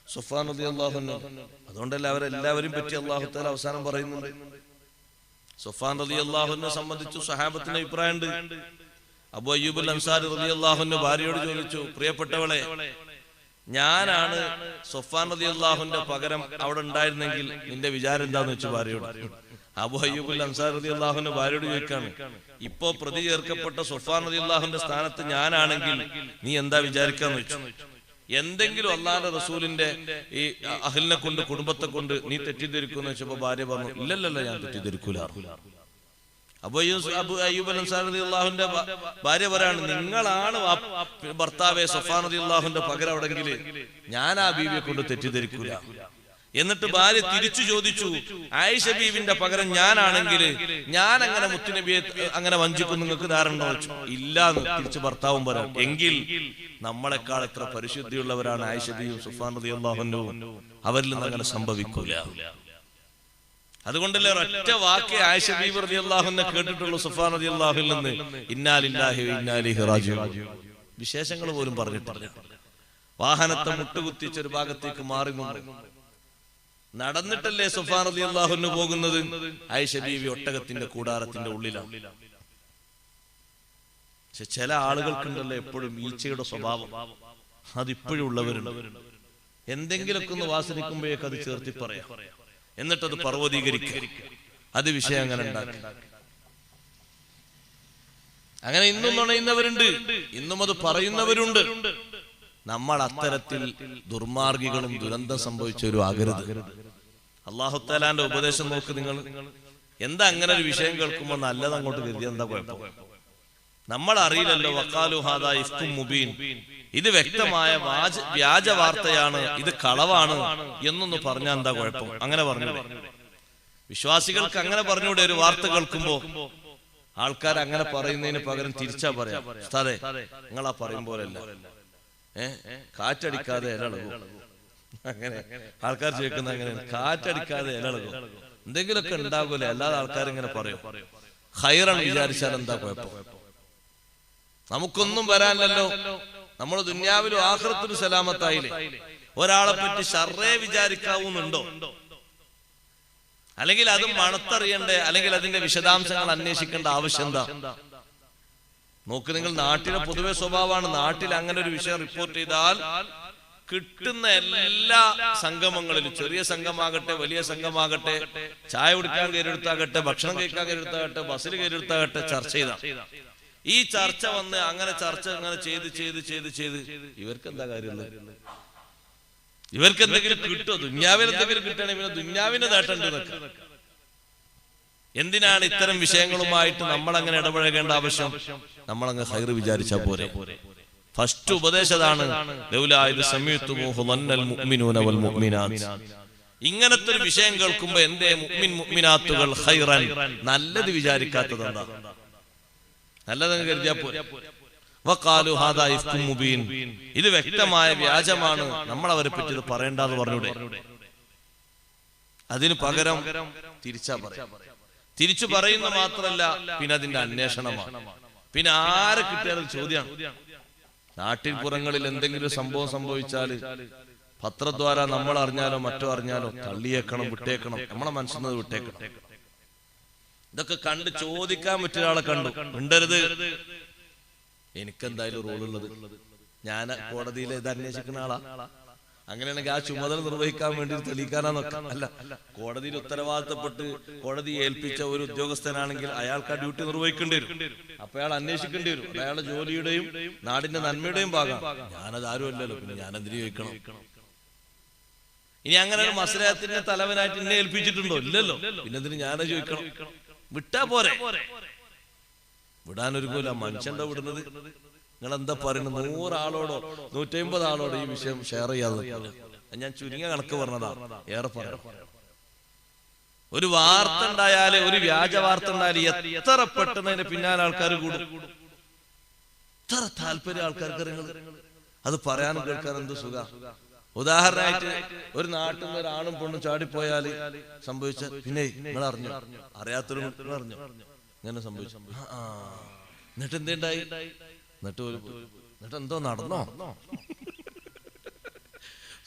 സുഫ്യാൻ റളിയല്ലാഹു അൻഹു, അതുകൊണ്ടല്ല അവരെല്ലാവരും പറ്റി അല്ലാഹു തആല അവസാനം പറയുന്നുണ്ട്. സുഫ്യാൻ റളിയല്ലാഹു അൻഹു സംബന്ധിച്ചു സഹാബത്തിന് അഭിപ്രായമുണ്ട്. അബൂ അയ്യൂബ് അൽ അൻസാരി റളിയല്ലാഹു അൻഹു ഭാര്യയോട് ചോദിച്ചു, പ്രിയപ്പെട്ടവളെ, ഞാനാണ് സുഫ്യാൻ റളിയല്ലാഹുവിന്റെ പകരം അവിടെ ഉണ്ടായിരുന്നെങ്കിൽ നിന്റെ വിചാരം എന്താന്ന് വെച്ചു ഭാര്യയോട്. അബൂ അയ്യൂബ് അൽ അൻസാരി റളിയല്ലാഹു അൻഹു ഭാര്യയോട് ചോദിക്കാണ്, ഇപ്പോ പ്രതി ചേർക്കപ്പെട്ട സുഫ്യാൻ റളിയല്ലാഹുവിന്റെ സ്ഥാനത്ത് ഞാനാണെങ്കിൽ നീ എന്താ വിചാരിക്കാന്ന് വെച്ചു. എന്തെങ്കിലും അല്ലാഹുവിന്റെ റസൂലിന്റെ ഈ അഹ്ലിനെ കൊണ്ട്, കുടുംബത്തെ കൊണ്ട് നീ തെറ്റിദ്ധരിക്കുമെന്ന് വെച്ചപ്പോ ഭാര്യ പറഞ്ഞു, ഇല്ലല്ലല്ല, ഞാൻ തെറ്റിദ്ധരിക്കൂല. അബൂ അയ്യൂബ് അൻസാരി റളിയല്ലാഹുവിന്റെ ഭാര്യ പറയാണ്, നിങ്ങളാണ് ഭർത്താവെ സഫ്വാൻ റളിയല്ലാഹുവിന്റെ പകരം അവിടെങ്കിൽ ഞാൻ ആ ബീവിയെ കൊണ്ട് തെറ്റിദ്ധരിക്കൂല. എന്നിട്ട് ഭാര്യ തിരിച്ചു ചോദിച്ചു, ആയിഷ ബീവിന്റെ പകരം ഞാനാണെങ്കിൽ ഞാൻ അങ്ങനെ മുത്തുനബിയെ അങ്ങനെ വഞ്ചിക്കും നിങ്ങൾക്ക് ധാരണ വെച്ചു? ഇല്ല എന്ന് തിരിച്ചു ഭർത്താവും പറയാം. എങ്കിൽ നമ്മളെക്കാൾ എത്ര പരിശുദ്ധിയുള്ളവരാണ് ആയിഷ ബീവിയും സഫ്വാൻ റളിയല്ലാഹു അൻഹുവും, അവരിൽ നിന്ന് അങ്ങനെ സംഭവിക്കൂല. അതുകൊണ്ടല്ലേ ഒറ്റ വാക്ക് ആയിഷ ബീവി റളിയല്ലാഹു അൻഹ കേട്ടിട്ടുള്ളൂ സഫ്വാൻ റളിയല്ലാഹുവിൽ നിന്ന്, ഇന്നാ ലില്ലാഹി വ ഇന്നാ ഇലൈഹി റാജിഊൻ. വിശേഷങ്ങൾ പോലും പറഞ്ഞിട്ടില്ല. വാഹനത്തെ മുട്ടുകുത്തിച്ച് ഒരു ഭാഗത്തേക്ക് മാറി നടന്നിട്ടല്ലേ സഫ്വാൻ റളിയല്ലാഹു അൻഹു പോകുന്നത്. ആയിഷ ബീവി ഒട്ടകത്തിന്റെ കൂടാരത്തിന്റെ ഉള്ളിലാണ്. പക്ഷെ ചില ആളുകൾക്കുണ്ടല്ലോ എപ്പോഴും ഈച്ചയുടെ സ്വഭാവം, അതിപ്പോഴും ഉള്ളവരുണ്ട്. എന്തെങ്കിലുമൊക്കെ ഒന്ന് വാസനിക്കുമ്പോഴേക്ക് അത് ചേർത്തി പറയാം, എന്നിട്ടത് പർവ്വതീകരിക്കുക, അത് വിഷയം അങ്ങനെ ഉണ്ടാക്കി. അങ്ങനെ ഇന്നും നുണയുന്നവരുണ്ട്, ഇന്നും അത് പറയുന്നവരുണ്ട്. നമ്മൾ അത്തരത്തിൽ ദുർമാർഗികളും ദുരന്തം സംഭവിച്ചവരും ആകരുത്. അല്ലാഹു തആലാന്റെ ഉപദേശം നോക്ക് നിങ്ങൾ. എന്താ അങ്ങനെ ഒരു വിഷയം കേൾക്കുമ്പോൾ നല്ലത് അങ്ങോട്ട് കരുതി എന്താ കുഴപ്പം? നമ്മൾ അറിയില്ലല്ലോ. വഖാലു ഹാദാ ഇഫ്കും മുബീൻ, ഇത് വ്യക്തമായ വ്യാജ വാർത്തയാണ്, ഇത് കളവാണ് എന്നൊന്ന് പറഞ്ഞാൽ എന്താ കുഴപ്പം? അങ്ങനെ പറഞ്ഞു. വിശ്വാസികൾക്ക് അങ്ങനെ പറഞ്ഞൂടെ? ഒരു വാർത്ത കേൾക്കുമ്പോ ആൾക്കാർ അങ്ങനെ പറയുന്നതിന് പകരം തിരിച്ചാ പറയാം, ഉസ്താദേ നിങ്ങളാ പറയും പോലെയല്ല, കാറ്റടിക്കാതെ ഇലളകും. അങ്ങനെ ആൾക്കാർ ചോദിക്കുന്ന അങ്ങനെ, കാറ്റടിക്കാതെ ഇലളകും, എന്തെങ്കിലുമൊക്കെ ഉണ്ടാകൂലേ, അല്ലാതെ ആൾക്കാർ ഇങ്ങനെ പറയും. ഖൈറാണ് വിചാരിച്ചാൽ എന്താ കുഴപ്പം? നമുക്കൊന്നും വരാനല്ലോ. നമ്മൾ ദുനിയാവിലും ആഖിറത്തിലും സലാമത്തായില്ലേ. ഒരാളെ പറ്റി ഷർറേ വിചാരിക്കാവുന്നുണ്ടോ? അല്ലെങ്കിൽ അത് മണത്തറിയണ്ടേ? അല്ലെങ്കിൽ അതിന്റെ വിശദാംശങ്ങൾ അന്വേഷിക്കേണ്ട ആവശ്യം എന്താ? നോക്ക് നിങ്ങൾ, നാട്ടിലെ പൊതുവെ സ്വഭാവമാണ്, നാട്ടിൽ അങ്ങനെ ഒരു വിഷയം റിപ്പോർട്ട് ചെയ്താൽ കിട്ടുന്ന എല്ലാ സംഗമങ്ങളിലും, ചെറിയ സംഘമാകട്ടെ വലിയ സംഘമാകട്ടെ, ചായ കുടിക്കാൻ കയറിയെടുത്താകട്ടെ, ഭക്ഷണം കഴിക്കാൻ കയറിയെടുത്താകട്ടെ, ബസ്സിൽ കയറിയെടുത്താകട്ടെ, ചർച്ച ചെയ്താ ഈ ചർച്ച വന്ന് അങ്ങനെ ചർച്ച അങ്ങനെ ചെയ്ത് ചെയ്ത് ചെയ്ത് ചെയ്ത് ഇവർക്ക് എന്താ കാര്യമുള്ളത്? ഇവർക്ക് എന്തെങ്കിലും കിട്ടുമോ? ദുന്യാവിന് എന്തെങ്കിലും കിട്ടണമെങ്കിൽ പിന്നെ ദുന്യാവിന് നേട്ടേണ്ടതൊക്കെ. എന്തിനാണ് ഇത്തരം വിഷയങ്ങളുമായിട്ട് നമ്മൾ അങ്ങനെ ഇടപഴകേണ്ട ആവശ്യം? നമ്മളങ്ങ് ഖൈർ വിചാരിച്ചാ പോരെ. ഫസ്റ്റ് ഉപദേശതാണ്, ഇങ്ങനത്തെ ഒരു വിഷയം കേൾക്കുമ്പോ എന്തേ മുഅ്മിൻ മുഅ്മിനാത്തുകൾ ഖൈറൻ, നല്ലത് വിചാരിക്കാത്തത് എന്താ? നല്ലതെന്ന് കരുതിയാ പോരെ. വഖാലു ഹാദാ ഇഫ്കും മുബീൻ, ഇത് വ്യക്തമായ വ്യാജമാണ്, നമ്മൾ അവരെ പറ്റി ഇത് പറയണ്ടെന്ന് പറഞ്ഞൂടെ? അതിന് പകരം തിരിച്ചാ പറയാം. തിരിച്ചു പറയുന്ന മാത്രല്ല, പിന്നെ അതിന്റെ അന്വേഷണമാണ്. പിന്നെ ആരെ കിട്ടിയാലും ചോദ്യമാണ്. നാട്ടിൽ പുറങ്ങളിൽ എന്തെങ്കിലും സംഭവം സംഭവിച്ചാല് പത്രദ്വാര നമ്മൾ അറിഞ്ഞാലോ മറ്റോ അറിഞ്ഞാലോ തള്ളിയേക്കണം, വിട്ടേക്കണം, നമ്മളെ മനസ്സിൽ വിട്ടേക്കണം. ഇതൊക്കെ കണ്ട് ചോദിക്കാൻ പറ്റിയ ഒരാളെ കണ്ടു, മിണ്ടരുത്, എനിക്കെന്തായാലും റോളുള്ളത്, ഞാൻ കോടതിയിൽ ഇത് അന്വേഷിക്കുന്ന ആളാ, അങ്ങനെയാണെങ്കിൽ ആ ചുമതല നിർവഹിക്കാൻ വേണ്ടി തെളിയിക്കാനാന്നൊക്കെ. അല്ല, കോടതിയിൽ ഉത്തരവാദിത്തപ്പെട്ട് കോടതി ഏൽപ്പിച്ച ഒരു ഉദ്യോഗസ്ഥനാണെങ്കിൽ അയാൾക്ക് ആ ഡ്യൂട്ടി നിർവഹിക്കേണ്ടി വരും. അപ്പൊ അയാൾ അന്വേഷിക്കേണ്ടി വരും. അയാളുടെ ജോലിയുടെയും നാടിന്റെ നന്മയുടെയും ഭാഗം. ഞാനത് ആരും അല്ലല്ലോ, പിന്നെ ഞാൻ എന്തിനു ചോദിക്കണം? ഇനി അങ്ങനെ ഒരു മസ്ലഹത്തിന്റെ തലവനായിട്ട് എന്നെ ഏൽപ്പിച്ചിട്ടുണ്ടോ? ഇല്ലല്ലോ, പിന്നെ എന്തിനു ഞാനത് ചോദിക്കണം? വിട്ടാ പോരെ. വിടാനൊരുക്കൂല. മനുഷ്യന്റെ വിടുന്നത്. നിങ്ങൾ എന്താ പറയുന്നത്? 100 ആളോടോ 150 ആളോടോ ഈ വിഷയം ഷെയർ ചെയ്യാതെ. ഞാൻ ചുരുങ്ങിയ കണക്ക് പറഞ്ഞതാ, ഏറെ പറയാം. ഒരു വാർത്ത ഉണ്ടായാല്, ഒരു വ്യാജ വാർത്ത ഉണ്ടായാല് എത്ര പെട്ടെന്നതിന്റെ പിന്നാലെ ആൾക്കാർ കൂടും. എത്ര താല്പര്യം ആൾക്കാർക്ക് അത് പറയാനും കേൾക്കാൻ എന്ത് സുഖ. ഉദാഹരണമായിട്ട് ഒരു നാട്ടിൽ നിന്ന് ഒരാണും പെണ്ണും ചാടിപ്പോയാല് സംഭവിച്ച പിന്നെ നിങ്ങൾ അറിഞ്ഞു, അറിയാത്തൊരു അറിഞ്ഞു ഇങ്ങനെ സംഭവിച്ചു. എന്നിട്ട് എന്തുണ്ടായി? എന്നിട്ട് എന്തോ നടന്നോ?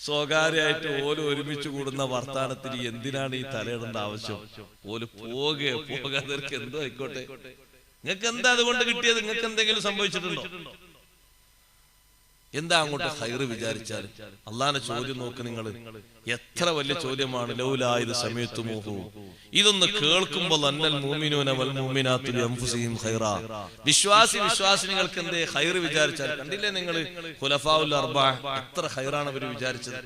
സ്വകാര്യമായിട്ട് ഓല് ഒരുമിച്ച് കൂടുന്ന വർത്താനത്തിന് എന്തിനാണ് ഈ തലയിടേണ്ട ആവശ്യം? ഓല് പോകാതെ എന്തോ ആയിക്കോട്ടെ. നിങ്ങൾക്ക് എന്താ അതുകൊണ്ട് കിട്ടിയത്? നിങ്ങൾക്ക് എന്തെങ്കിലും സംഭവിച്ചിട്ടുണ്ടോ? എന്താ അങ്ങോട്ട് ഖൈർ വിചാരിച്ചാൽ? അള്ളാന്റെ ചോദ്യം നോക്ക് നിങ്ങൾ, എത്ര വലിയ ചോദ്യമാണ്. ലൗലാ ഇദ് സമീഅ്തുമൂഹു, ഇതൊന്ന് കേൾക്കുമ്പോൾ അന്നൽ മുഅ്മിനൂന വൽ മുഅ്മിനാത്തു ലിഅൻഫുസിഹിം ഖൈറാ, വിശ്വാസിനികൾക്ക് എന്തേ ഖൈർ വിചാരിച്ചാൽ. കണ്ടില്ലേ നിങ്ങൾ ഖുലഫാഉൽ അർബഅ എത്ര ഖൈറാണ് അവർ വിചാരിച്ചത്.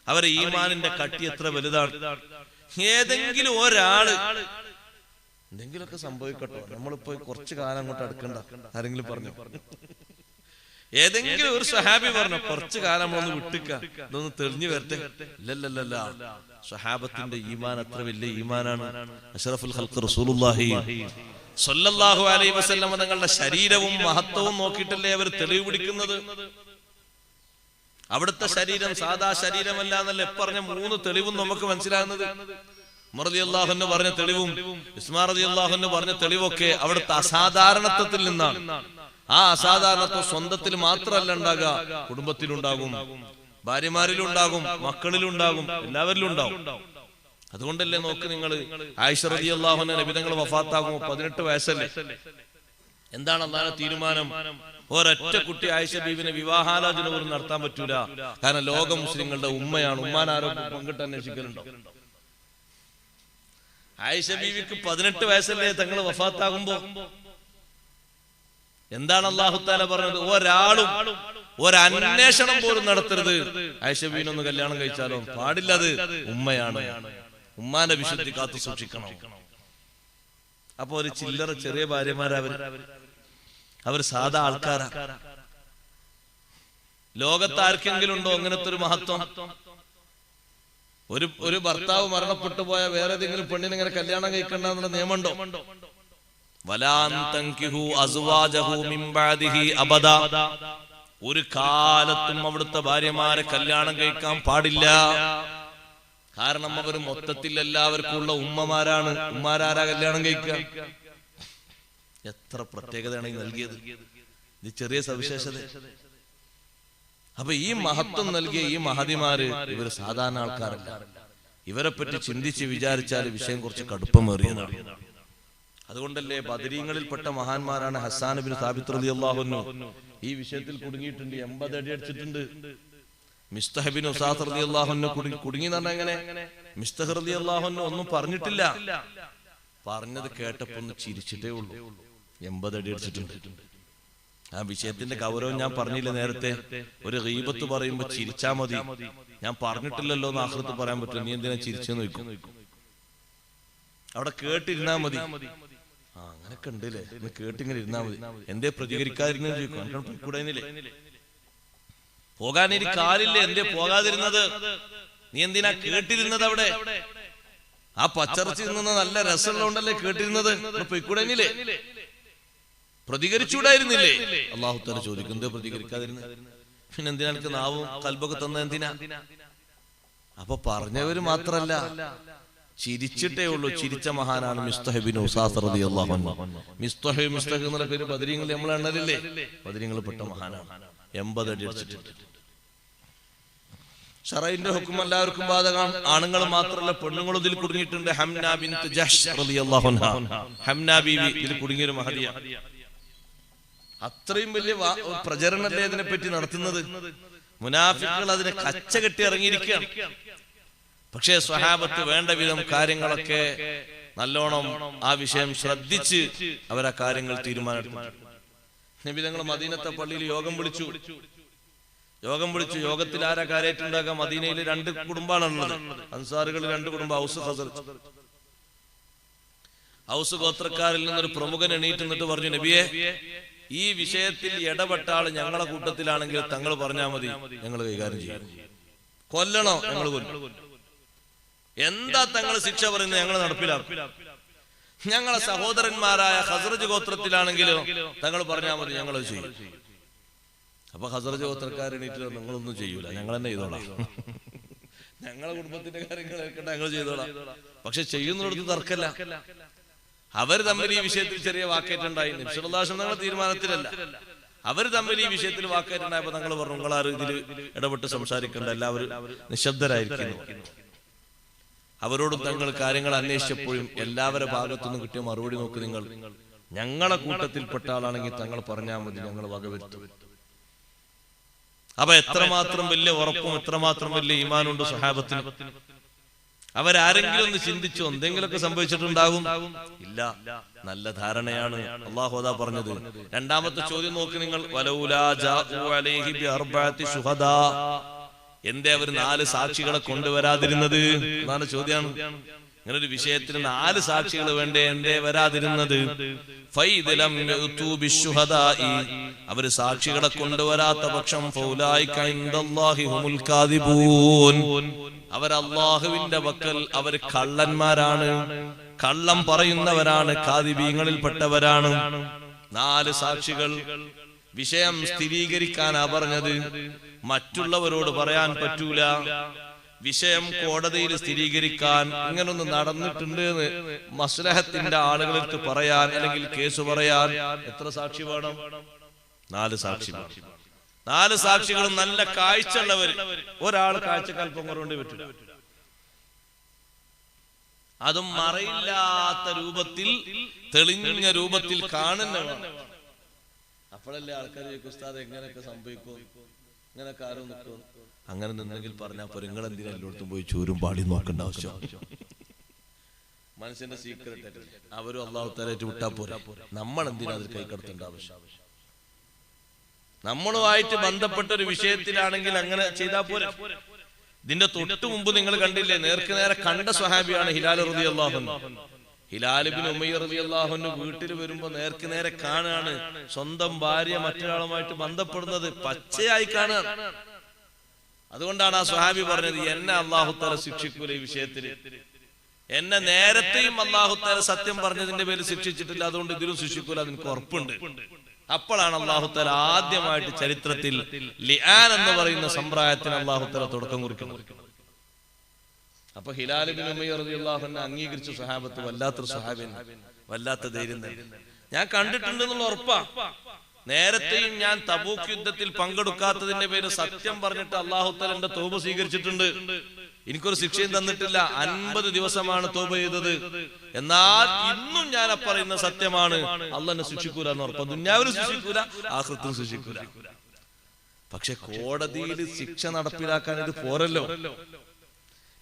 അവരെ ഈമാനിന്റെ കട്ടി എത്ര വലുതാണ്. ഏതെങ്കിലും ഒരാള് എന്തെങ്കിലുമൊക്കെ സംഭവിക്കട്ടോ, നമ്മളിപ്പോ കുറച്ചു കാലം അങ്ങോട്ട് അടുക്കണ്ട. ആരെങ്കിലും പറഞ്ഞു? ഏതെങ്കിലും ഒരു സഹാബി പറഞ്ഞു കുറച്ചു കാലം നമ്മളൊന്ന് വിട്ടിക്ക, ഇതൊന്ന് തെളിഞ്ഞു വരട്ടെ? ഇല്ലല്ലല്ല, സഹാബത്തിന്റെ ഈമാൻ അത്ര വലിയ ഈമാനാണ്. അഷ്റഫുൽ ഖൽഖ് റസൂലുള്ളാഹി സ്വല്ലല്ലാഹു അലൈഹി വസല്ലം തങ്ങളുടെ ശരീരവും മഹത്വവും നോക്കിയിട്ടല്ലേ അവർ തെളിവ് പിടിക്കുന്നത്. അവിടുത്തെ ശരീരം സാധാ ശരീരമല്ല എന്നല്ലേ പറഞ്ഞ 3 തെളിവും നമുക്ക് മനസ്സിലാകുന്നത്. ഉമർ റളിയല്ലാഹു അൻഹു പറഞ്ഞ തെളിവും ഉസ്മാൻ റളിയല്ലാഹു അൻഹു പറഞ്ഞ തെളിവൊക്കെ അവിടുത്തെ അസാധാരണത്വത്തിൽ നിന്നാണ്. ആ അസാധാരണത്വം സ്വന്തത്തിൽ മാത്രമല്ല ഉണ്ടാകുക, കുടുംബത്തിലുണ്ടാകും, ഭാര്യമാരിലുണ്ടാകും, മക്കളിലുണ്ടാകും, എല്ലാവരിലും ഉണ്ടാകും. അതുകൊണ്ടല്ലേ നോക്ക് നിങ്ങൾ, ആയിഷ റളിയല്ലാഹു അൻഹ നബി തങ്ങൾ വഫാത്താകുമ്പോൾ 18 വയസ്സല്ലേ. എന്താണ് അല്ലാഹുവിന്റെ തീരുമാനം? ഒരൊറ്റ കുട്ടി ആയിഷ ബീവിനെ വിവാഹാലോചന പോലും നടത്താൻ പറ്റൂല. കാരണം ലോക മുസ്ലിങ്ങളുടെ ഉമ്മയാണ്. ഉമ്മാൻ ആരോഗ്യം പങ്കിട്ട് അന്വേഷിക്കലുണ്ടോ? ആയിഷ ബീവിക്ക് 18 വയസ്സല്ലേ തങ്ങൾ വഫാത്താകുമ്പോ. എന്താണ് അല്ലാഹു തആല പറഞ്ഞത്? ഒരാളും ഒരന്വേഷണം പോലും നടത്തരുത്, ആയിഷ ബീവിനൊന്ന് കല്യാണം കഴിച്ചാലോ പാടില്ല. അത് ഉമ്മയാണ്, ഉമ്മാന്റെ വിശുദ്ധി കാത്തു സൂക്ഷിക്കണം. അപ്പൊ ഒരു ചില്ലറ ചെറിയ ഭാര്യമാരവർ സാധാ ആൾക്കാരാ. ലോകത്താർക്കെങ്കിലും ഉണ്ടോ അങ്ങനത്തെ ഒരു മഹത്വം? ഒരു ഭർത്താവ് മരണപ്പെട്ടു പോയ വേറെ ഏതെങ്കിലും പെണ്ണിനെ ഇങ്ങനെ കല്യാണം കഴിക്കണ്ടെന്നുള്ള നിയമമുണ്ടോ? വലാൻ തൻകിഹു അസ്വാജഹു മിൻ ബഅദിഹി അബദ. ഒരു കാലത്തും അവിടുത്തെ ഭാര്യമാരെ കല്യാണം കഴിക്കാൻ പാടില്ല. കാരണം അവർ മൊത്തത്തിൽ എല്ലാവർക്കും ഉള്ള ഉമ്മമാരാണ്. ഉമ്മാരാരാ കല്യാണം കഴിക്കുക? എത്ര പ്രത്യേകതയാണ് ഈ നൽകിയത്! ഇത് ചെറിയ സവിശേഷത. അപ്പൊ ഈ മഹത്വം നൽകിയ ഈ മഹതിമാര് ഇവർ സാധാരണ ആൾക്കാരല്ല. ഇവരെ പറ്റി ചിന്തിച്ച് വിചാരിച്ചാൽ വിഷയം കുറച്ച് കടുപ്പമേറിയതാണ്. അതുകൊണ്ടല്ലേ ബദരീങ്ങളിൽപ്പെട്ട മഹാന്മാരാണ് ഹസ്സാൻ ഇബ്നു സാബിത്ത് റളിയല്ലാഹു അൻഹു ഈ വിഷയത്തിൽ കുടുങ്ങിയിട്ടുണ്ട്. 80 അടി അടിച്ചിട്ടുണ്ട്. മിസ്തഹ് ഇബ്നു ഉസാത്ത് റളിയല്ലാഹു അൻഹു കുടുങ്ങി എന്ന് പറഞ്ഞാൽ എങ്ങനെ? മിസ്തഹ് റളിയല്ലാഹു അൻഹു ഒന്നും പറഞ്ഞിട്ടില്ല. പറഞ്ഞത് കേട്ടപ്പോ ഒന്ന് ചിരിച്ചിട്ടേ ഉള്ളൂ. 80 അടി അടിച്ചിട്ടുണ്ട്. ആ വിഷയത്തിന്റെ ഗൗരവം ഞാൻ പറഞ്ഞില്ല നേരത്തെ. ഒരു ഗീബത്ത് പറയുമ്പോ ചിരിച്ചാ മതി, ഞാൻ പറഞ്ഞിട്ടില്ലല്ലോ എന്ന് ആഖിറത്ത് പറയാൻ പറ്റും. നീ എന്തിനാ ചിരിച്ചെന്ന് ചോദിക്കും. അവിടെ കേട്ടിരുന്നാ മതി. അങ്ങനൊക്കെ ഉണ്ടല്ലേ, കേട്ടിങ്ങനെ ഇരുന്നാ മതി. എന്തേ പ്രതികരിക്കാതിരുന്നു ചോദിക്കും. പോയിക്കൂടാനില്ലേ? പോകാൻ എനിക്ക് കാലില്ലേ, എന്തേ പോകാതിരുന്നത്? നീ എന്തിനാ കേട്ടിരുന്നത്? അവിടെ ആ പച്ചറച്ചി നിന്ന് നല്ല രസമുള്ളതുകൊണ്ടല്ലേ കേട്ടിരുന്നത്. പോയിക്കൂടാനില്ലേ? പ്രതികരിച്ചൂടായിരുന്നില്ലേ? അല്ലാഹു തആല ചോദിക്കും, എന്തേ പ്രതികരിക്കാതിരുന്നത്? പിന്നെ എന്തിനാ എനിക്ക് നാവും കൽബൊക്കെ തന്ന എന്തിനാ? അപ്പൊ പറഞ്ഞവര് മാത്രല്ല, ചിരിച്ചിട്ടേ ഉള്ളൂ. ചിരിച്ച മഹാനാണ് മിസ്തഹ് ഇബ്നു ഉസാത്ത് റളിയല്ലാഹു അൻഹു. മിസ്തഹ് എന്നുള്ള പേര് ബദരീങ്ങളിൽ നമ്മൾ എണ്ണലില്ലേ? ബദരീങ്ങളിൽ പെട്ട മഹാനാണ്. 80 അടി അടിച്ചിട്ടുണ്ട്. ശറഈന്റെ ഹുക്ം എല്ലാവർക്കും ബാധകമാണ്. ആണുങ്ങൾ മാത്രമല്ല, പെണ്ണുങ്ങളും ഇതിൽ കുടുങ്ങിയിട്ടുണ്ട്. ഹംന ബിൻത് ജഹ്ഷ് റളിയല്ലാഹു അൻഹാ, ഹംന ബീവി ഇതിൽ കുടുങ്ങിയൊരു മഹദിയ. അത്രയും വലിയ പ്രചരണല്ലേ ഇതിനെ പറ്റി നടത്തുന്നത്. മുനാഫിക്കുകൾ അതിനെ കച്ച കെട്ടി ഇറങ്ങിയിരിക്കുകയാണ്. പക്ഷേ സ്വഹാബത്ത് വേണ്ട വിധം കാര്യങ്ങളൊക്കെ നല്ലോണം ആ വിഷയം ശ്രദ്ധിച്ച് അവരാ കാര്യങ്ങൾ തീരുമാനമെടുത്തു. നബി തങ്ങൾ മദീനത്തെ പള്ളിയിൽ യോഗം വിളിച്ചു. യോഗത്തിൽ ആരാ കാര്യമായിട്ടുണ്ടാക്കുക? മദീനയിൽ 2 കുടുംബാണുള്ളത്. അൻസാറുകൾ 2 കുടുംബം, ഔസ് ഖസറജ്. ഔസ് ഗോത്രക്കാരിൽ നിന്നൊരു പ്രമുഖൻ എണീറ്റ് നിന്നിട്ട് പറഞ്ഞു, നബിയെ, ഈ വിഷയത്തിൽ ഇടപെട്ട ആള് ഞങ്ങളെ കൂട്ടത്തിലാണെങ്കിൽ തങ്ങൾ പറഞ്ഞാൽ മതി, ഞങ്ങൾ കൈകാര്യം ചെയ്യും. കൊല്ലണോ? ഞങ്ങൾ കൊല്ലും. എന്താ തങ്ങൾ ശിക്ഷ പറയുന്നത്? ഞങ്ങൾ നടപ്പിലാക്കും. ഞങ്ങളെ സഹോദരന്മാരായ ഖസറജ് ഗോത്രത്തിലാണെങ്കിലോ തങ്ങൾ പറഞ്ഞാൽ മതി, ഞങ്ങൾ ചെയ്യും. അപ്പൊ ഖസറജ് ഗോത്രക്കാരെണീറ്റ് നിങ്ങളൊന്നും ചെയ്യൂല, ഞങ്ങൾ തന്നെ ചെയ്തോളാം. ഞങ്ങളെ കുടുംബത്തിന്റെ കാര്യങ്ങളൊക്കെ ഞങ്ങൾ ചെയ്തോളാം. പക്ഷെ ചെയ്യുന്നിടത്ത് തർക്കല്ല. അവർ തമ്മിൽ ഈ വിഷയത്തിൽ ചെറിയ വാക്കേറ്റുണ്ടായി. നബി സല്ലല്ലാഹു അലൈഹി വസല്ലം തീരുമാനത്തിലല്ല, അവർ തമ്മിൽ ഈ വിഷയത്തിൽ വാക്കേറ്റുണ്ടായപ്പോ തങ്ങൾ പറഞ്ഞു, നിങ്ങളാരും ഇതിൽ ഇടപെട്ട് സംസാരിക്കേണ്ട, എല്ലാവരും നിശബ്ദരായിരിക്കുന്നു. അവരോടും തങ്ങൾ കാര്യങ്ങൾ അന്വേഷിച്ചപ്പോഴും എല്ലാവരുടെ ഭാഗത്തുനിന്നും കിട്ടിയ മറുപടി നോക്ക് നിങ്ങൾ. ഞങ്ങളെ കൂട്ടത്തിൽപ്പെട്ട ആളാണെങ്കിൽ തങ്ങൾ പറഞ്ഞാൽ മതി, ഞങ്ങൾ വകവരുത്തും. അപ്പൊ എത്രമാത്രം വലിയ ഉറപ്പും എത്രമാത്രം വലിയ ഈമാനുണ്ട് സ്വഹാബത്തിന്. അവരാരെങ്കിലും ഒന്ന് ചിന്തിച്ചോ? എന്തെങ്കിലുമൊക്കെ സംഭവിച്ചിട്ടുണ്ടാകും? ഇല്ല, നല്ല ധാരണയാണ്. അല്ലാഹു അതാ പറഞ്ഞത്. രണ്ടാമത്തെ ചോദ്യം നോക്ക് നിങ്ങൾ. വലൗലാ ജാഉ അലൈഹി ബിഅർബഅതി ശുഹദാ. എന്തേ അവർ 4 സാക്ഷികളെ കൊണ്ടുവരാതിരുന്നത് എന്നാണ് ചോദ്യമാണ്. ഇങ്ങനെ ഒരു വിഷയത്തിന് 4 സാക്ഷികൾ വേണ്ടേ എന്തേ വരാതിരുന്നത്? അവര് സാക്ഷികളെ കൊണ്ടുവരാത്ത പക്ഷം അവർ അല്ലാഹുവിന്റെ പക്കൽ അവർ കള്ളന്മാരാണ്, കള്ളം പറയുന്നവരാണ്, കാദിബീങ്ങളിൽപ്പെട്ടവരാണ്. 4 സാക്ഷികൾ. വിഷയം സ്ഥിരീകരിക്കാനാ പറഞ്ഞത്, മറ്റുള്ളവരോട് പറയാൻ പറ്റൂല. വിഷയം കോടതിയിൽ സ്ഥിരീകരിക്കാൻ ഇങ്ങനൊന്ന് നടന്നിട്ടുണ്ട് എന്ന് മസ്ലഹത്തിന്റെ ആളുകൾക്ക് പറയാൻ, അല്ലെങ്കിൽ കേസ് പറയാൻ എത്ര സാക്ഷി വേണം? 4 സാക്ഷി. 4 സാക്ഷികളും നല്ല കാഴ്ച ഉള്ളവർ. ഒരാൾ കാഴ്ചക്ക് അല്പം കുറവുണ്ട് പറ്റില്ല. അതും മറയില്ലാത്ത രൂപത്തിൽ, തെളിഞ്ഞ രൂപത്തിൽ കാണുന്നവരാണ്. അപ്പോഴല്ലേ ആൾക്കാർ ചോദിക്കും, ഉസ്താദ് എങ്ങനെയൊക്കെ സംഭവിക്കും, ഇങ്ങനെയൊക്കെ ആരോ നിൽക്കും. അങ്ങനെ നിന്നെങ്കിൽ പറഞ്ഞാൽ പോരെ, നിങ്ങൾ എന്തിനാ എല്ലായിടത്തും പോയി ചൂരും പാടി നോക്കേണ്ട ആവശ്യം? മനുഷ്യന്റെ സീക്രട്ട് അവരും അള്ളാഹു തആലയായിട്ട് വിട്ടാ പോരെ. നമ്മൾ എന്തിനാ അതിൽ കൈകടത്തേണ്ട ആവശ്യം? നമ്മളുമായിട്ട് ബന്ധപ്പെട്ട ഒരു വിഷയത്തിലാണെങ്കിൽ അങ്ങനെ ചെയ്താൽ പോരെ. ഇതിന്റെ തൊട്ടു മുമ്പ് നിങ്ങൾ കണ്ടില്ലേ, നേർക്ക് നേരെ കണ്ട സ്വഹാബിയാണ് ഹിലാൽ റളിയല്ലാഹു അൻഹു. ഹിലാൽ ഇബ്നു ഉമയ്യ റളിയല്ലാഹു അൻഹു വീട്ടിൽ വരുമ്പോ നേർക്ക് നേരെ കാണാണ് സ്വന്തം ഭാര്യ മറ്റൊരാളുമായിട്ട് ബന്ധപ്പെടുന്നത്, പച്ചയായി കാണുകയാണ്. അതുകൊണ്ടാണ് ആ സ്വഹാബി പറഞ്ഞത്, എന്നെ അല്ലാഹു തആല ശിക്ഷിക്കൂല ഈ വിഷയത്തില്. എന്നെ നേരത്തെയും അല്ലാഹു തആല സത്യം പറഞ്ഞതിന്റെ പേരിൽ ശിക്ഷിച്ചിട്ടില്ല, അതുകൊണ്ട് ഇതിലും ശിക്ഷിക്കൂല, അതെനിക്ക് ഉറപ്പുണ്ട്. അപ്പോഴാണ് അല്ലാഹു തആല ആദ്യമായിട്ട് ചരിത്രത്തിൽ ലിആൻ എന്ന് പറയുന്ന സമ്പ്രദായത്തിന് അല്ലാഹു തആല തുടക്കം കുറിക്കുന്നത്. അപ്പൊ ഹിലാൽ ഇബ്നു ഉമയ്യ റളിയല്ലാഹു അൻഹു അംഗീകരിച്ച സ്വഹാബത്ത് വല്ലാത്തൊരു സ്വഹാബിയാണ്, വല്ലാത്ത ധൈര്യം തന്നെ. ഞാൻ കണ്ടിട്ടുണ്ടെന്നുള്ള ഉറപ്പാ. നേരത്തെയും ഞാൻ തബൂക്ക് യുദ്ധത്തിൽ പങ്കെടുക്കാത്തതിന്റെ പേര് സത്യം പറഞ്ഞിട്ട് അല്ലാഹു തആല എന്റെ തൗബ സ്വീകരിച്ചിട്ടുണ്ട്. എനിക്കൊരു ശിക്ഷയും തന്നിട്ടില്ല. 50 ദിവസമാണ് തൗബ ചെയ്തത്. എന്നാൽ ഇന്നും ഞാൻ പറയുന്ന സത്യമാണ്, അല്ലാഹു എന്നെ ശിക്ഷിക്കൂല എന്ന് ഉറപ്പാ. ദുനിയാവിലും ശിക്ഷിക്കൂല, ആഖിറത്തിലും ശിക്ഷിക്കൂല. പക്ഷെ കോടതിയിൽ ശിക്ഷ നടപ്പിലാക്കാൻ ഇത് പോരല്ലോ.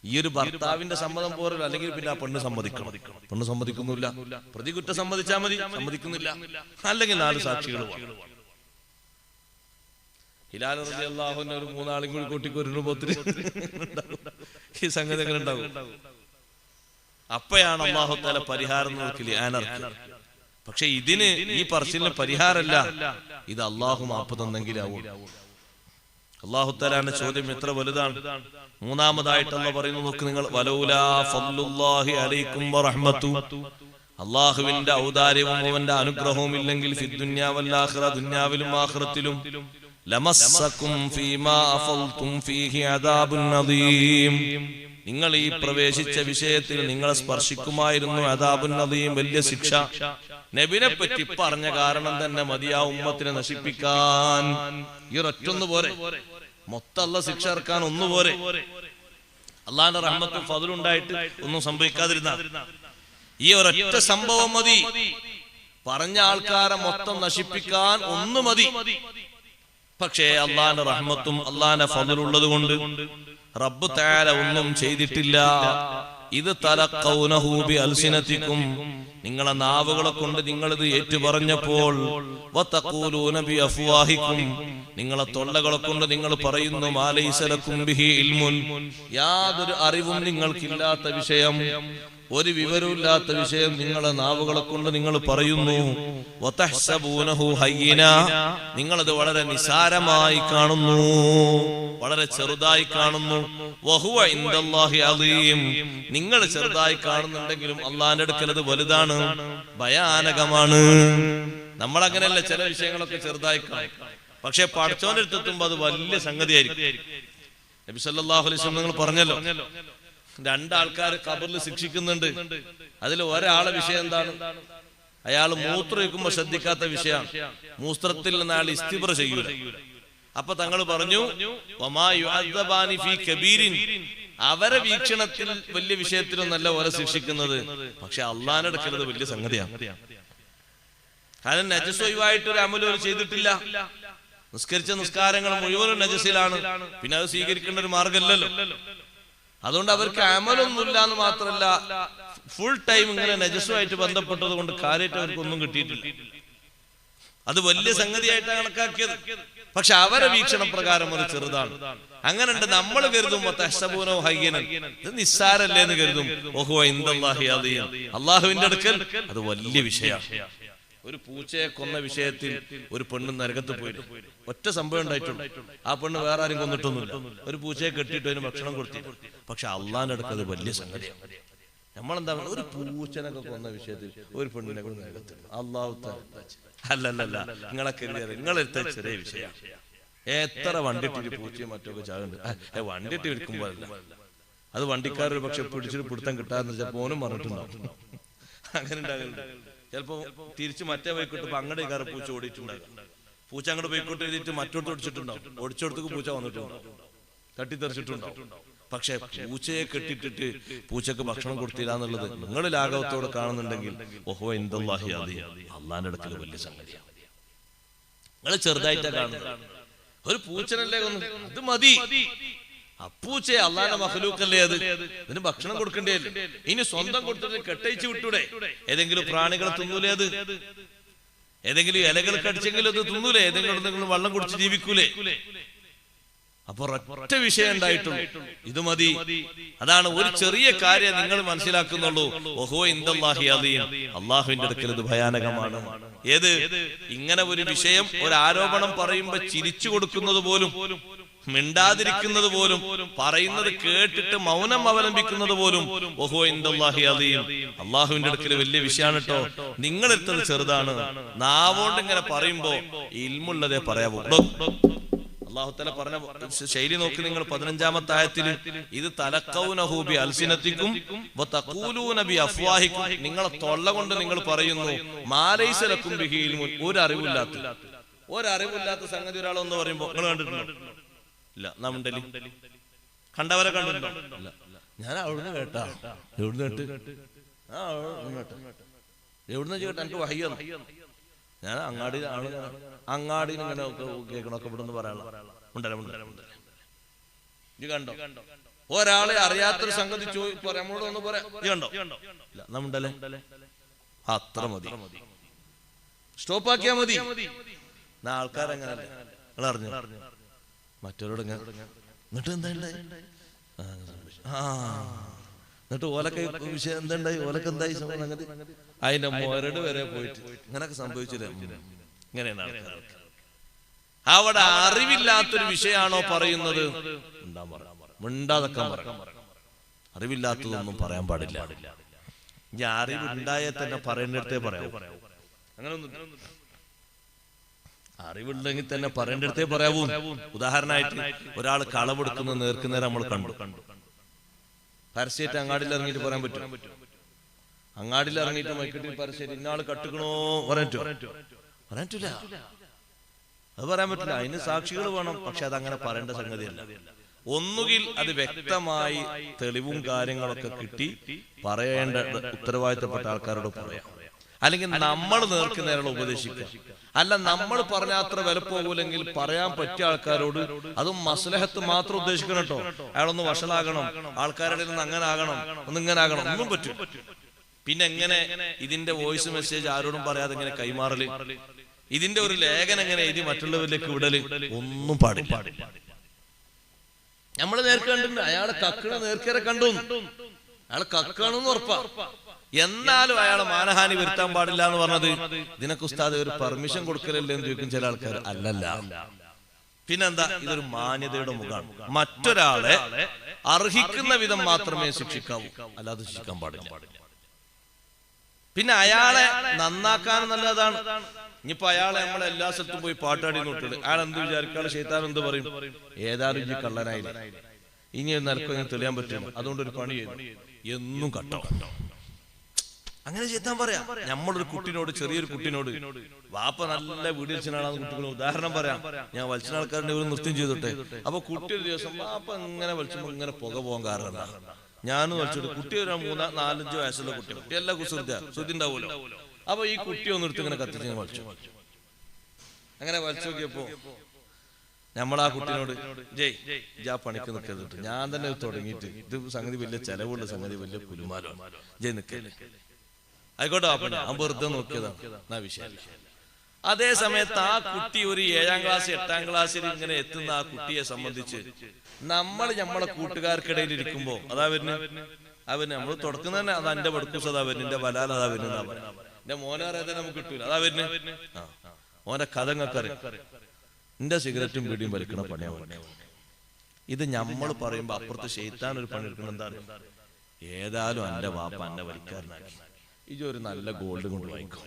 ഈ ഒരു ഭർത്താവിന്റെ സമ്മതം പോരല്ലോ. അല്ലെങ്കിൽ പിന്നെ ആ പെണ്ണ് സമ്മതിക്കണം. പെണ്ണ് സമ്മതിക്കുന്നില്ല, പ്രതി കുറ്റം സമ്മതിച്ചാൽ മതി, സമ്മതിക്കുന്നില്ല. അല്ലെങ്കിൽ 4 സാക്ഷികൾ. ഹിലാൽ റളിയല്ലാഹു അൻഹു ഒരു 3 ആളും കൂടി കൂട്ടിക്കൊരുമ്പോത്തിന് ഈ സംഗതി എങ്ങനെ ഉണ്ടാവും? അപ്പോഴാണ് അല്ലാഹു തആല പരിഹാരം നോക്കില്ല ആനർക്ക്. പക്ഷെ ഇതിന്, ഈ പറച്ചിലിന് പരിഹാരമല്ല, ഇത് അല്ലാഹു മാപ്പ് തന്നെങ്കിലാവും. അല്ലാഹു തആലയുടെ ചോദ്യം എത്ര വലുതാണ്. മൂന്നാമതായിട്ട് അല്ലാഹു പറയുന്നു, നോക്ക് നിങ്ങൾ, വലൗലാ ഫദ്ലുല്ലാഹി അലൈക്കും വറഹ്മതു, അല്ലാഹുവിന്റെ ഔദാര്യവും അവന്റെ അനുഗ്രഹവും ഇല്ലെങ്കിൽ ഫിദ്ദുനിയ വൽ ആഖിറ, ദുനിയാവിലും ആഖിറത്തിലും, ലമസ്സകും ഫീമാ അഫൽതും ഫീഹി അദാബുൻ നദീം, നിങ്ങൾ ഈ പ്രവേശിച്ച വിഷയത്തിൽ നിങ്ങളെ സ്പർശിക്കുമായിരുന്നു അദാബുൻ നദീം, വലിയ ശിക്ഷ. നബിനെ പറ്റി പറഞ്ഞ കാരണം തന്നെ മതിയാ ഉമ്മത്തിനെ നശിപ്പിക്കാൻ. ഈ ഒരൊറ്റൊന്നു പോരെ, മൊത്തം അല്ലാഹു ശിക്ഷ ഇറക്കാൻ ഒന്നുപോരെ. അല്ലാഹുവിന്റെ റഹ്മത്തും ഫദ്ലും ഉണ്ടായിട്ട് ഒന്നും സംഭവിക്കാതിരുന്ന ഈ ഒരൊറ്റ സംഭവം മതി. പറഞ്ഞ ആൾക്കാരെ മൊത്തം നശിപ്പിക്കാൻ ഒന്ന് മതി. പക്ഷേ അല്ലാഹുവിന്റെ റഹ്മത്തും അല്ലാഹുവിന്റെ ഫദ്ലും ഉള്ളത് കൊണ്ട് റബ്ബ് തആല ഒന്നും ചെയ്തിട്ടില്ല. ഇത് തലഖൗനഹു ബി അൽസിനതികും, നിങ്ങളെ നാവുകളെ കൊണ്ട് നിങ്ങൾ ഇത് ഏറ്റുപറഞ്ഞപ്പോൾ, വതഖൂലൂന ബി അഫ്വാഹികും, നിങ്ങളെ തൊള്ളകളെ കൊണ്ട് നിങ്ങൾ പറയുന്നു, മാ ലൈസ ലക്കും ബിഹി ഇൽമുൻ, യാതൊരു അറിവും നിങ്ങൾക്കില്ലാത്ത വിഷയം, ഒരു വിവരമില്ലാത്ത വിഷയം നിങ്ങളെ നാവുകളെ കൊണ്ട് നിങ്ങൾ പറയുന്നു. വതഹ്സബൂനഹു ഹയ്യിന, നിങ്ങളത് വളരെ നിസാരമായി കാണുന്നു, വളരെ ചെറുതായി കാണുന്നു. വഹുവ ഇൻദല്ലാഹി അദീം, നിങ്ങൾ ചെറുതായി കാണുന്നുണ്ടെങ്കിലും അല്ലാഹുവിന്റെ അടുക്കൽ അത് വലുതാണ്, ഭയാനകമാണ്. നമ്മൾ അങ്ങനെയല്ല, ചില വിഷയങ്ങളൊക്കെ ചെറുതായി കാണും, പക്ഷെ പടച്ചോന്റെ അടുത്തെത്തുമ്പോ അത് വലിയ സംഗതിയായിരിക്കും. നബി സല്ലല്ലാഹു അലൈഹി വസല്ലം നിങ്ങൾ പറഞ്ഞല്ലോ, 2 ആൾക്കാർ ഖബറിൽ ശിക്ഷിക്കുന്നുണ്ട്. അതിൽ ഒരാളെ വിഷയം എന്താണ്? അയാൾ മൂത്രം ഒഴിക്കുമ്പോ ശ്രദ്ധിക്കാത്ത വിഷയമാണ്. മൂത്രത്തിൽ നിന്ന് അയാൾ ഇസ്തിബ്റ ചെയ്യൂല. അപ്പൊ തങ്ങൾ പറഞ്ഞു, വമാ യുഅദ്ദബാനി ഫീ കബീരിൻ, അവരെ വീക്ഷണത്തിൽ വലിയ വിഷയത്തിലൊന്നല്ല ഓരെ ശിക്ഷിക്കുന്നത്, പക്ഷെ അള്ളാഹിന്റെ അടുക്കൽ അത് വലിയ സംഗതിയാണ്. കാരണം നജസ് ഒഴിവായിട്ട് ഒരു അമലും ചെയ്തിട്ടില്ല. നിസ്കരിച്ച നിസ്കാരങ്ങൾ മുഴുവനും നജസിലാണ്. പിന്നെ അത് സ്വീകരിക്കേണ്ട ഒരു മാർഗമല്ലല്ലോ. അതുകൊണ്ട് അവർക്ക് അമലൊന്നുമില്ല എന്ന് മാത്രമല്ല, ഫുൾ ടൈം ഇങ്ങനെ നജസുമായിട്ട് ബന്ധപ്പെട്ടത് കൊണ്ട് കാര്യമായിട്ട് അവർക്ക് ഒന്നും കിട്ടിയിട്ടില്ല. അത് വലിയ സംഗതിയായിട്ടാണ് കണക്കാക്കിയത്. പക്ഷെ അവരെ വീക്ഷണ പ്രകാരം അത് ചെറുതാണ്. അങ്ങനെ ഉണ്ട്. നമ്മൾ കരുതും ഇത് നിസ്സാരല്ലേ എന്ന് കരുതും. ഓഹോ ഇൻദല്ലാഹി അദീം, അള്ളാഹുവിന്റെ അടുക്കൽ അത് വലിയ വിഷയമാണ്. ഒരു പൂച്ചയെ കൊന്ന വിഷയത്തിൽ ഒരു പെണ്ണ് നരകത്ത് പോയി. ഒറ്റ സംഭവം ഉണ്ടായിട്ടുള്ളൂ. ആ പെണ്ണ് വേറെ ആരും കൊന്നിട്ടൊന്നുമില്ല. ഒരു പൂച്ചയെ കെട്ടിയിട്ട് അതിന് ഭക്ഷണം കൊടുത്തു. പക്ഷെ അള്ളാഹിന്റെ അടുക്കൽ അത് വലിയ സംഗതിയാണ്. നമ്മളെന്താ ഒരു പൂച്ചനൊക്കെ കൊന്ന വിഷയത്തിൽ ഒരു പെണ്ണിനെ കൊണ്ട് നരകത്ത്. അള്ളാഹു അല്ലല്ല, നിങ്ങളെ കരുതിയത് നിങ്ങളെടുത്ത ചെറിയ വിഷയമാണ്. എത്ര വണ്ടിട്ടിട്ട് പൂച്ചയും മറ്റൊക്കെ ചാകുന്നുണ്ട്. വണ്ടിട്ട് വിൽക്കുമ്പോ അല്ല, അത് വണ്ടിക്കാരൊരു പക്ഷെ പിടിച്ചിട്ട് പിടുത്തം കിട്ടാന്ന് വെച്ചാൽ പോലും പറഞ്ഞിട്ടുണ്ടാവും. അങ്ങനെ ഉണ്ടാകുന്നുണ്ട്. ചിലപ്പോ തിരിച്ച് മറ്റേ പോയിക്കോട്ട് അങ്ങടെ കയറി പൂച്ച ഓടിയിട്ടുണ്ടാകും. പൂച്ച അങ്ങോട്ട് പോയിക്കോട്ട് എഴുതിയിട്ട് മറ്റോട്ട് ഓടിച്ചിട്ടുണ്ടാവും. ഓടിച്ചോടത്തേക്ക് പൂച്ച വന്നിട്ടുണ്ടാവും, തട്ടിത്തെറിച്ചിട്ടുണ്ടാവും. പക്ഷെ പൂച്ചയെ കെട്ടിട്ടിട്ട് പൂച്ചക്ക് ഭക്ഷണം കൊടുത്തില്ല എന്നുള്ളത് നിങ്ങൾ ലാഘവത്തോടെ കാണുന്നുണ്ടെങ്കിൽ ഓഹോ ഇൻദല്ലാഹി അദീം, അള്ളാന്റെ അടുക്കൽ വലിയ സംഗതിയാണ്. നിങ്ങൾ ചെറുതായിട്ടാ കാണുന്നത്. ഒരു പൂച്ചനല്ലേ കൊന്നു, അത് മതി. അപ്പൂച്ചയെ അള്ളാന്റെ മഖ്ലൂഖല്ലേ, അത് ഇതിന് ഭക്ഷണം കൊടുക്കണ്ടേ? ഇനി സ്വന്തം കൊടുത്തിട്ട് കെട്ടയിച്ച് വിട്ടൂടെ? ഏതെങ്കിലും പ്രാണികളെ തിന്നൂലേ? അത് ഏതെങ്കിലും ഇലകൾ കടിച്ചെങ്കിലും അത് തിന്നൂലേ? ഏതെങ്കിലും വെള്ളം കുടിച്ച് ജീവിക്കൂലേ? അപ്പൊ ഒറ്റ വിഷയം ഉണ്ടായിട്ടുള്ളൂ, ഇത് മതി. അതാണ് ഒരു ചെറിയ കാര്യം നിങ്ങൾ മനസ്സിലാക്കുന്നുള്ളൂ. ഓഹോ ഇൻദല്ലാഹി അദീം, അള്ളാഹുവിന്റെ അടുക്കൽ ഇത് ഭയാനകമാണ്. ഏത് ഇങ്ങനെ ഒരു വിഷയം, ഒരു ആരോപണം പറയുമ്പോ ചിരിച്ചു കൊടുക്കുന്നത് പോലും, മിണ്ടാതിരിക്കുന്നത് പോലും, പറയുന്നത് കേട്ടിട്ട് മൗനം അവലംബിക്കുന്നത് പോലും ഓഹോ ഇൻദല്ലാഹി അദീം, അള്ളാഹുവിന്റെ അടുക്കൽ വലിയ വിഷയമാണ് കേട്ടോ. നിങ്ങളെടുത്തത് ചെറുതാണ്. നാവോണ്ട് ഇങ്ങനെ പറയുമ്പോ ഇൽമുള്ളതേ പറയാവൂ. അല്ലാഹു തആല പറഞ്ഞ ശൈലി നോക്കി നിങ്ങൾ 15-ാമത്തെ ആയത്തിൽ, ഇത് തലഖൗനഹു ബി അൽസിനതികും വതഖൂലൂന ബി അഫ്വാഹികും, നിങ്ങളെ തൊള്ള കൊണ്ട് നിങ്ങൾ പറയുന്നു മാ ലൈസ ലക്കും ബിഹി ഇൽമുൻ, ഒരു അറിവില്ലാത്ത സംഗതി ഒരാൾ എന്ന് പറയുമ്പോൾ നിങ്ങൾ കണ്ടിട്ടുണ്ടോ? ഇല്ല. നമ്മണ്ടലി കണ്ടവരെ കണ്ടിട്ടുണ്ടോ? ഇല്ല. ഞാൻ അവിടുന്ന് കേട്ടാ. എവിടുന്ന് കേട്ട്? എവിടുന്ന് കേട്ടാ? എനിക്ക് വഹയ്യാണ്. ഞാൻ അങ്ങാടിയിൽ ഇങ്ങനെ കേൾക്കണൊക്കെ ഇവിടെ നിന്ന് പറയാനുള്ള ഇത് കണ്ടോ? ഒരാളെ അറിയാത്തൊരു സംഗതി നമ്മളോട് ഒന്ന് പറയാം. ഇത് കണ്ടോ? ഇല്ല. നമ്മണ്ടല്ലേ അത്ര മതി, സ്റ്റോപ്പാക്കിയാ മതി. ആൾക്കാരെങ്ങനല്ലേ നിങ്ങൾ അറിഞ്ഞു? മറ്റവരോട് എന്നിട്ട് എന്താ ഉണ്ടായി? എന്നിട്ട് ഓലൊക്കെ വിഷയം എന്തുണ്ടായി? ഓലൊക്കെ എന്തായി സംഗതി? അതിന്റെ മോരട് വരെ പോയിട്ട് ഇങ്ങനൊക്കെ സംഭവിച്ചില്ലേ? ഇങ്ങനെയാണ് ആൾക്കാർ. അവിടെ അറിവില്ലാത്തൊരു വിഷയമാണോ പറയുന്നത്? മിണ്ടാതൊക്കെ പറയാം. അറിവില്ലാത്തതൊന്നും പറയാൻ പാടില്ല. ഞാൻ അറിവുണ്ടായാൽ തന്നെ പറയേണ്ടടുത്തേ പറയാവൂ. അങ്ങനൊന്നും അറിവുണ്ടെങ്കിൽ തന്നെ പറയേണ്ടടുത്തേ പറയാവൂ. ഉദാഹരണമായിട്ട് ഒരാൾ കളവെടുക്കുന്ന നേർക്കുന്നേരം നമ്മൾ കണ്ടു. പരസ്യമായിട്ട് അങ്ങാടിയിൽ ഇറങ്ങിയിട്ട് പറയാൻ പറ്റും? അങ്ങാടിയിൽ ഇറങ്ങിയിട്ട് മൈക്കിട്ട് പരസ്യമായിട്ട് ഇന്നാള് കട്ടുക്കണോ പറയാനില്ല. അത് പറയാൻ പറ്റില്ല. അതിന് സാക്ഷികൾ വേണം. പക്ഷെ അതങ്ങനെ പറയേണ്ട സംഗതിയല്ല. ഒന്നുകിൽ അത് വ്യക്തമായി തെളിവും കാര്യങ്ങളൊക്കെ കിട്ടി പറയേണ്ട ഉത്തരവാദിത്തപ്പെട്ട ആൾക്കാരോട് പറയാം. അല്ലെങ്കിൽ നമ്മൾ നേർക്കുന്നേരം ഉപദേശിക്കാം. അല്ല, നമ്മൾ പറഞ്ഞ അത്ര വില പോകൂലെങ്കിൽ പറയാൻ പറ്റിയ ആൾക്കാരോട്, അതും മസ്ലഹത്ത് മാത്രം ഉദ്ദേശിക്കണം കേട്ടോ. അയാളൊന്ന് വഷളാകണം, ആൾക്കാരുടെ നിന്ന് അങ്ങനെ ആകണം, ഒന്നിങ്ങനെ ആകണം, ഒന്നും പറ്റും. പിന്നെ എങ്ങനെ ഇതിന്റെ വോയിസ് മെസ്സേജ് ആരോടും പറയാതെ ഇങ്ങനെ കൈമാറല്, ഇതിന്റെ ഒരു ലേഖനം എങ്ങനെ എഴുതി മറ്റുള്ളവരിലേക്ക് വിടല്, ഒന്നും പാടില്ല. നമ്മള് നേർക്ക് കണ്ടിട്ടുണ്ട്. അയാളെ കക്കണ നേർക്കേറെ കണ്ടു. അയാൾ കക്കാണെന്ന് ഉറപ്പാ. എന്നാലും അയാളെ മാനഹാനി വരുത്താൻ പാടില്ല എന്ന് പറഞ്ഞത് ഇതിനൊക്കെ ഉസ്താദ് ഒരു പെർമിഷൻ കൊടുക്കലല്ലേ എന്ന് ചോദിക്കും ചില ആൾക്കാർ. അല്ലല്ല, പിന്നെന്താ? ഇതൊരു മാന്യതയുടെ മുഖമാണ്. മറ്റൊരാളെ അർഹിക്കുന്ന വിധം മാത്രമേ ശിക്ഷിക്കാവൂ, അല്ലാതെ ശിക്ഷിക്കാൻ പാടില്ല. പിന്നെ അയാളെ നന്നാക്കാൻ നല്ലതാണ്. ഇനിയിപ്പോ അയാളെ നമ്മളെ എല്ലാ സ്ഥലത്തും പോയി പാട്ടാടി നോക്കിയിട്ട് അയാൾ എന്ത് വിചാരിക്കാതെ ശൈത്താൻ എന്ത് പറയും? ഏതായാലും ഇനി കള്ളനായില്ല, ഇനി നിലക്ക് തെളിയാൻ പറ്റില്ല, അതുകൊണ്ട് ഒരു പണി ചെയ്തു എന്നും കട്ടോ. അങ്ങനെ ചെയ്താൻ പറയാം. നമ്മളൊരു കുട്ടിനോട്, ചെറിയൊരു കുട്ടിനോട്, വാപ്പ നല്ല വീട് വലിച്ചനാളാന്ന് കുട്ടികൾ ഉദാഹരണം പറയാം. ഞാൻ വലിച്ച ആൾക്കാരുടെ ഒരു നൃത്തം ചെയ്തോട്ടെ. അപ്പൊ കുട്ടി ഒരു ദിവസം വാപ്പ ഇങ്ങനെ വലിച്ചപ്പോ ഇങ്ങനെ പുക പോകാൻ കാരണം ഞാനും വലിച്ചിട്ട്, കുട്ടി ഒരു 3-4-5 വയസ്സുള്ള കുട്ടി എല്ലാ ശ്രുതി ഉണ്ടാവുമല്ലോ. അപ്പൊ ഈ കുട്ടി ഒന്നെടുത്ത് ഇങ്ങനെ കത്തിച്ച് വലിച്ചു. അങ്ങനെ വലിച്ചു നോക്കിയപ്പോ നമ്മൾ ആ കുട്ടിനോട് ജയ് ആ പണിക്ക് നിൽക്കരുത്, ഞാൻ തന്നെ തുടങ്ങിയിട്ട് ഇത് സംഗതി വലിയ ചെലവുള്ള സംഗതി, വലിയ കുലുമാലമാണ്, ജയ് നിൽക്കല്ലേ, ആയിക്കോട്ടെ വാപ്പ ഞാൻ വെറുതെ നോക്കിയതാണ്, എന്നാ വിഷയം. അതേ സമയത്ത് ആ കുട്ടി ഒരു 7ാം ക്ലാസ് 8ാം ക്ലാസ്സിൽ ഇങ്ങനെ എത്തുന്ന ആ കുട്ടിയെ സംബന്ധിച്ച് നമ്മളെ കൂട്ടുകാർക്കിടയിൽ ഇരിക്കുമ്പോ അവന് നമ്മൾ തുടക്കുന്ന തന്നെ അത് എന്റെ ബടുക്കൂസ് അതാ വരുന്നു, എന്റെ ബലാൽ അതാ വരുന്ന, എന്റെ മോനെ അറിയാതെ നമുക്ക് കിട്ടൂല അതാ വരുന്നു. ഓന്റെ കഥ അറിയാം, എന്റെ സിഗരറ്റും ബീഡിയും വലിക്കണ പണിയാ. ഇത് നമ്മൾ പറയുമ്പോ അപ്പുറത്ത് ശൈത്താൻ ഒരു പണി എടുക്കണം. എന്താണ്? ഏതായാലും എന്റെ വാപ്പ എന്നെ വലിക്കാരനാക്കി, ഇതൊരു നല്ല ഗോൾഡ് കൊണ്ട് വാങ്ങിക്കോ,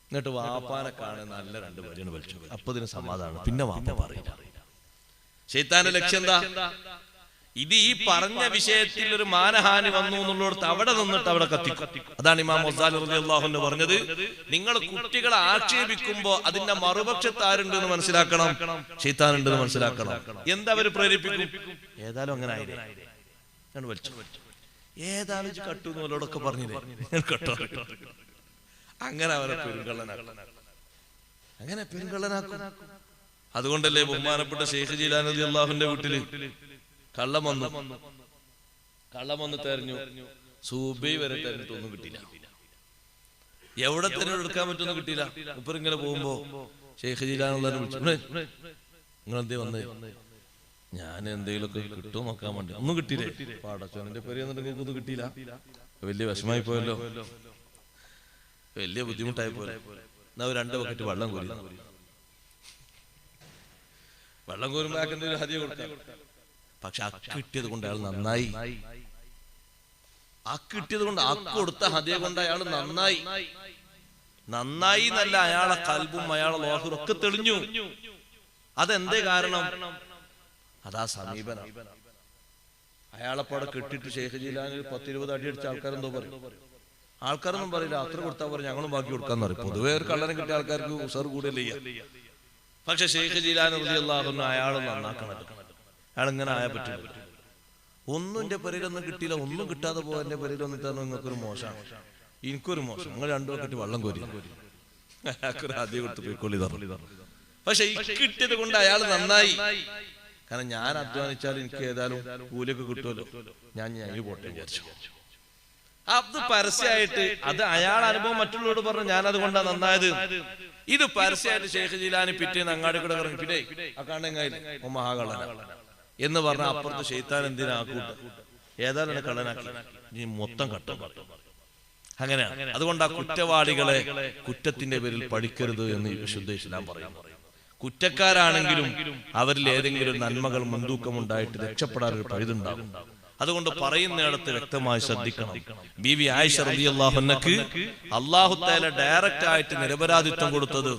എന്നിട്ട് വാപ്പാനെ കാണാൻ നല്ല 2 വരിയാണ് വലിച്ചു, അപ്പൊ ഇതിന് സമാധാനം. പിന്നെ വാപ്പ പറയില്ല. ശൈത്താന്റെ ലക്ഷ്യം എന്താ? ഇത് ഈ പറഞ്ഞ വിഷയത്തിൽ ഒരു മാനഹാനി വന്നു എന്നുള്ളടത്ത് അവിടെ നിന്നിട്ട് അവിടെ കത്തിക്കും. അതാണ് ഇമാം ഗസാലി റളിയല്ലാഹു അൻഹു പറഞ്ഞത്, നിങ്ങൾ കുട്ടികളെ ആക്ഷേപിക്കുമ്പോ അതിന്റെ മറുപക്ഷത്ത് ആരുണ്ട് എന്ന് മനസ്സിലാക്കണം, ശൈത്താൻ ഉണ്ടെന്ന് മനസ്സിലാക്കണം. എന്താ അവര് പ്രേരിപ്പിക്കും? ഏതായാലും അങ്ങനെ ആയില്ലേ വലിച്ചു, ഏതായാലും കട്ടു എന്നോടൊക്കെ പറഞ്ഞില്ലേ കട്ടോ, അങ്ങനെ അവരെ പെരുങ്കള്ളനാക്കും. അതുകൊണ്ടല്ലേ ബഹുമാനപ്പെട്ട ശൈഖ് ജീലാനി റളിയല്ലാഹുവിന്റെ വീട്ടില് കള്ളം വന്ന് തെരഞ്ഞു, സൂബൈ വരെ തെരഞ്ഞിട്ടൊന്നും കിട്ടിയില്ല. എവിടെ തെരഞ്ഞെടുക്കാൻ പറ്റൊന്നും കിട്ടിയില്ല. ഇപ്പൊ ഇങ്ങനെ പോകുമ്പോ ശൈഖ് ജീലാനി വിളിച്ചു, നിങ്ങളെന്തേ വന്നേ? ഞാൻ എന്തെങ്കിലുമൊക്കെ കിട്ടുമോ നോക്കാൻ വേണ്ടി. ഒന്നും കിട്ടിയില്ലേ? പാടച്ചോന്റെ പേര് ഒന്നും കിട്ടിയില്ല. വലിയ വിഷമായി പോയല്ലോ, വലിയ ബുദ്ധിമുട്ടായി പോലെ. എന്നാ 2 ബക്കറ്റ് വെള്ളം കോരി. വെള്ളം കോരുമ്പോ ആക്കെന്തെങ്കിലും ഹദിയ കൊടുക്കാം. പക്ഷെ അക്ക് കിട്ടിയത് കൊണ്ട് അയാൾ നന്നായി. കിട്ടിയത് കൊണ്ട് കൊടുത്ത ഹദിയ കൊണ്ട് അയാൾ നന്നായി എന്നല്ല, അയാളെ കൽബും അയാളെ ലോഹറും ഒക്കെ തെളിഞ്ഞു. അതെന്തേ കാരണം? അതാ സമീപനം. അയാളെപ്പോടെ കെട്ടിട്ട് ശൈഖ് ജീലാനി 10-20 അടി അടിച്ച ആൾക്കാരെന്തോ പറയും? ആൾക്കാരൊന്നും പറയില്ല, അത്ര കൊടുത്താൽ പറയും ഞങ്ങളും ബാക്കി കൊടുക്കാന്ന് പറയും. പൊതുവേ ഒരു കള്ളനെ കിട്ടിയ ആൾക്കാർക്ക് ഉസർ കൂടല്ലേ. പക്ഷെ ശൈഖ് ജീലാനി റളിയല്ലാഹു അൻഹു അയാൾ നന്നാക്കണം. അയാൾ ഇങ്ങനെ ആയാൽ പറ്റില്ല. ഒന്നും എന്റെ പേരിലൊന്നും കിട്ടിയില്ല, ഒന്നും കിട്ടാതെ പോകാൻ എന്റെ പേരിൽ വന്നിട്ട് നിങ്ങൾക്കൊരു മോശമാണ്, എനിക്കൊരു മോശം. നിങ്ങൾ 2 ബക്കറ്റ് വെള്ളം കോരി അയാൾക്കൊരു ആദ്യം കൊടുത്ത് പോയിക്കൊള്ളി തറ. പക്ഷെ കിട്ടിയത് കൊണ്ട് അയാൾ നന്നായി. കാരണം ഞാൻ അധ്വാനിച്ചാൽ എനിക്ക് ഏതായാലും കൂലിയൊക്കെ കിട്ടുമല്ലോ, ഞാൻ പോട്ടെ വിചാരിച്ചു. അത് പരസ്യമായിട്ട് അത് അയാൾ അനുഭവം മറ്റുള്ളവരോട് പറഞ്ഞു, ഞാൻ അതുകൊണ്ടാണ് നന്നായത്. ഇത് പരസ്യമായിട്ട് ശൈഖ് ജീലാനി പിറ്റേന്ന് അങ്ങാടി കൂടെ ഇറങ്ങി, പിന്നെ ആ കാണാൻ മഹാകള്ളന എന്ന് പറഞ്ഞ അപ്പുറത്ത് ശൈത്താൻ എന്തിനാ ഏതായാലും കള്ളനാക്കി നീ മൊത്തം കട്ടും. അങ്ങനെയാണ്. അതുകൊണ്ട് ആ കുറ്റവാളികളെ കുറ്റത്തിന്റെ പേരിൽ പഠിക്കരുത് എന്ന് വിശുദ്ധ ഇസ്ലാം പറയുന്നു. കുറ്റക്കാരാണെങ്കിലും അവരിൽ ഏതെങ്കിലും നന്മകൾ മുൻതൂക്കമുണ്ടായിട്ട് രക്ഷപ്പെടാൻ ഒരു പഴുതുണ്ടാകും. അതുകൊണ്ട് പറയുന്നിടത്ത് വ്യക്തമായി ശ്രദ്ധിക്കണം. ബീവി ആയിഷ റളിയല്ലാഹു അൻഹക്ക് അല്ലാഹു തആല ഡയറക്റ്റ് ആയിട്ട് നിരപരാധിത്വം കൊടുത്തത്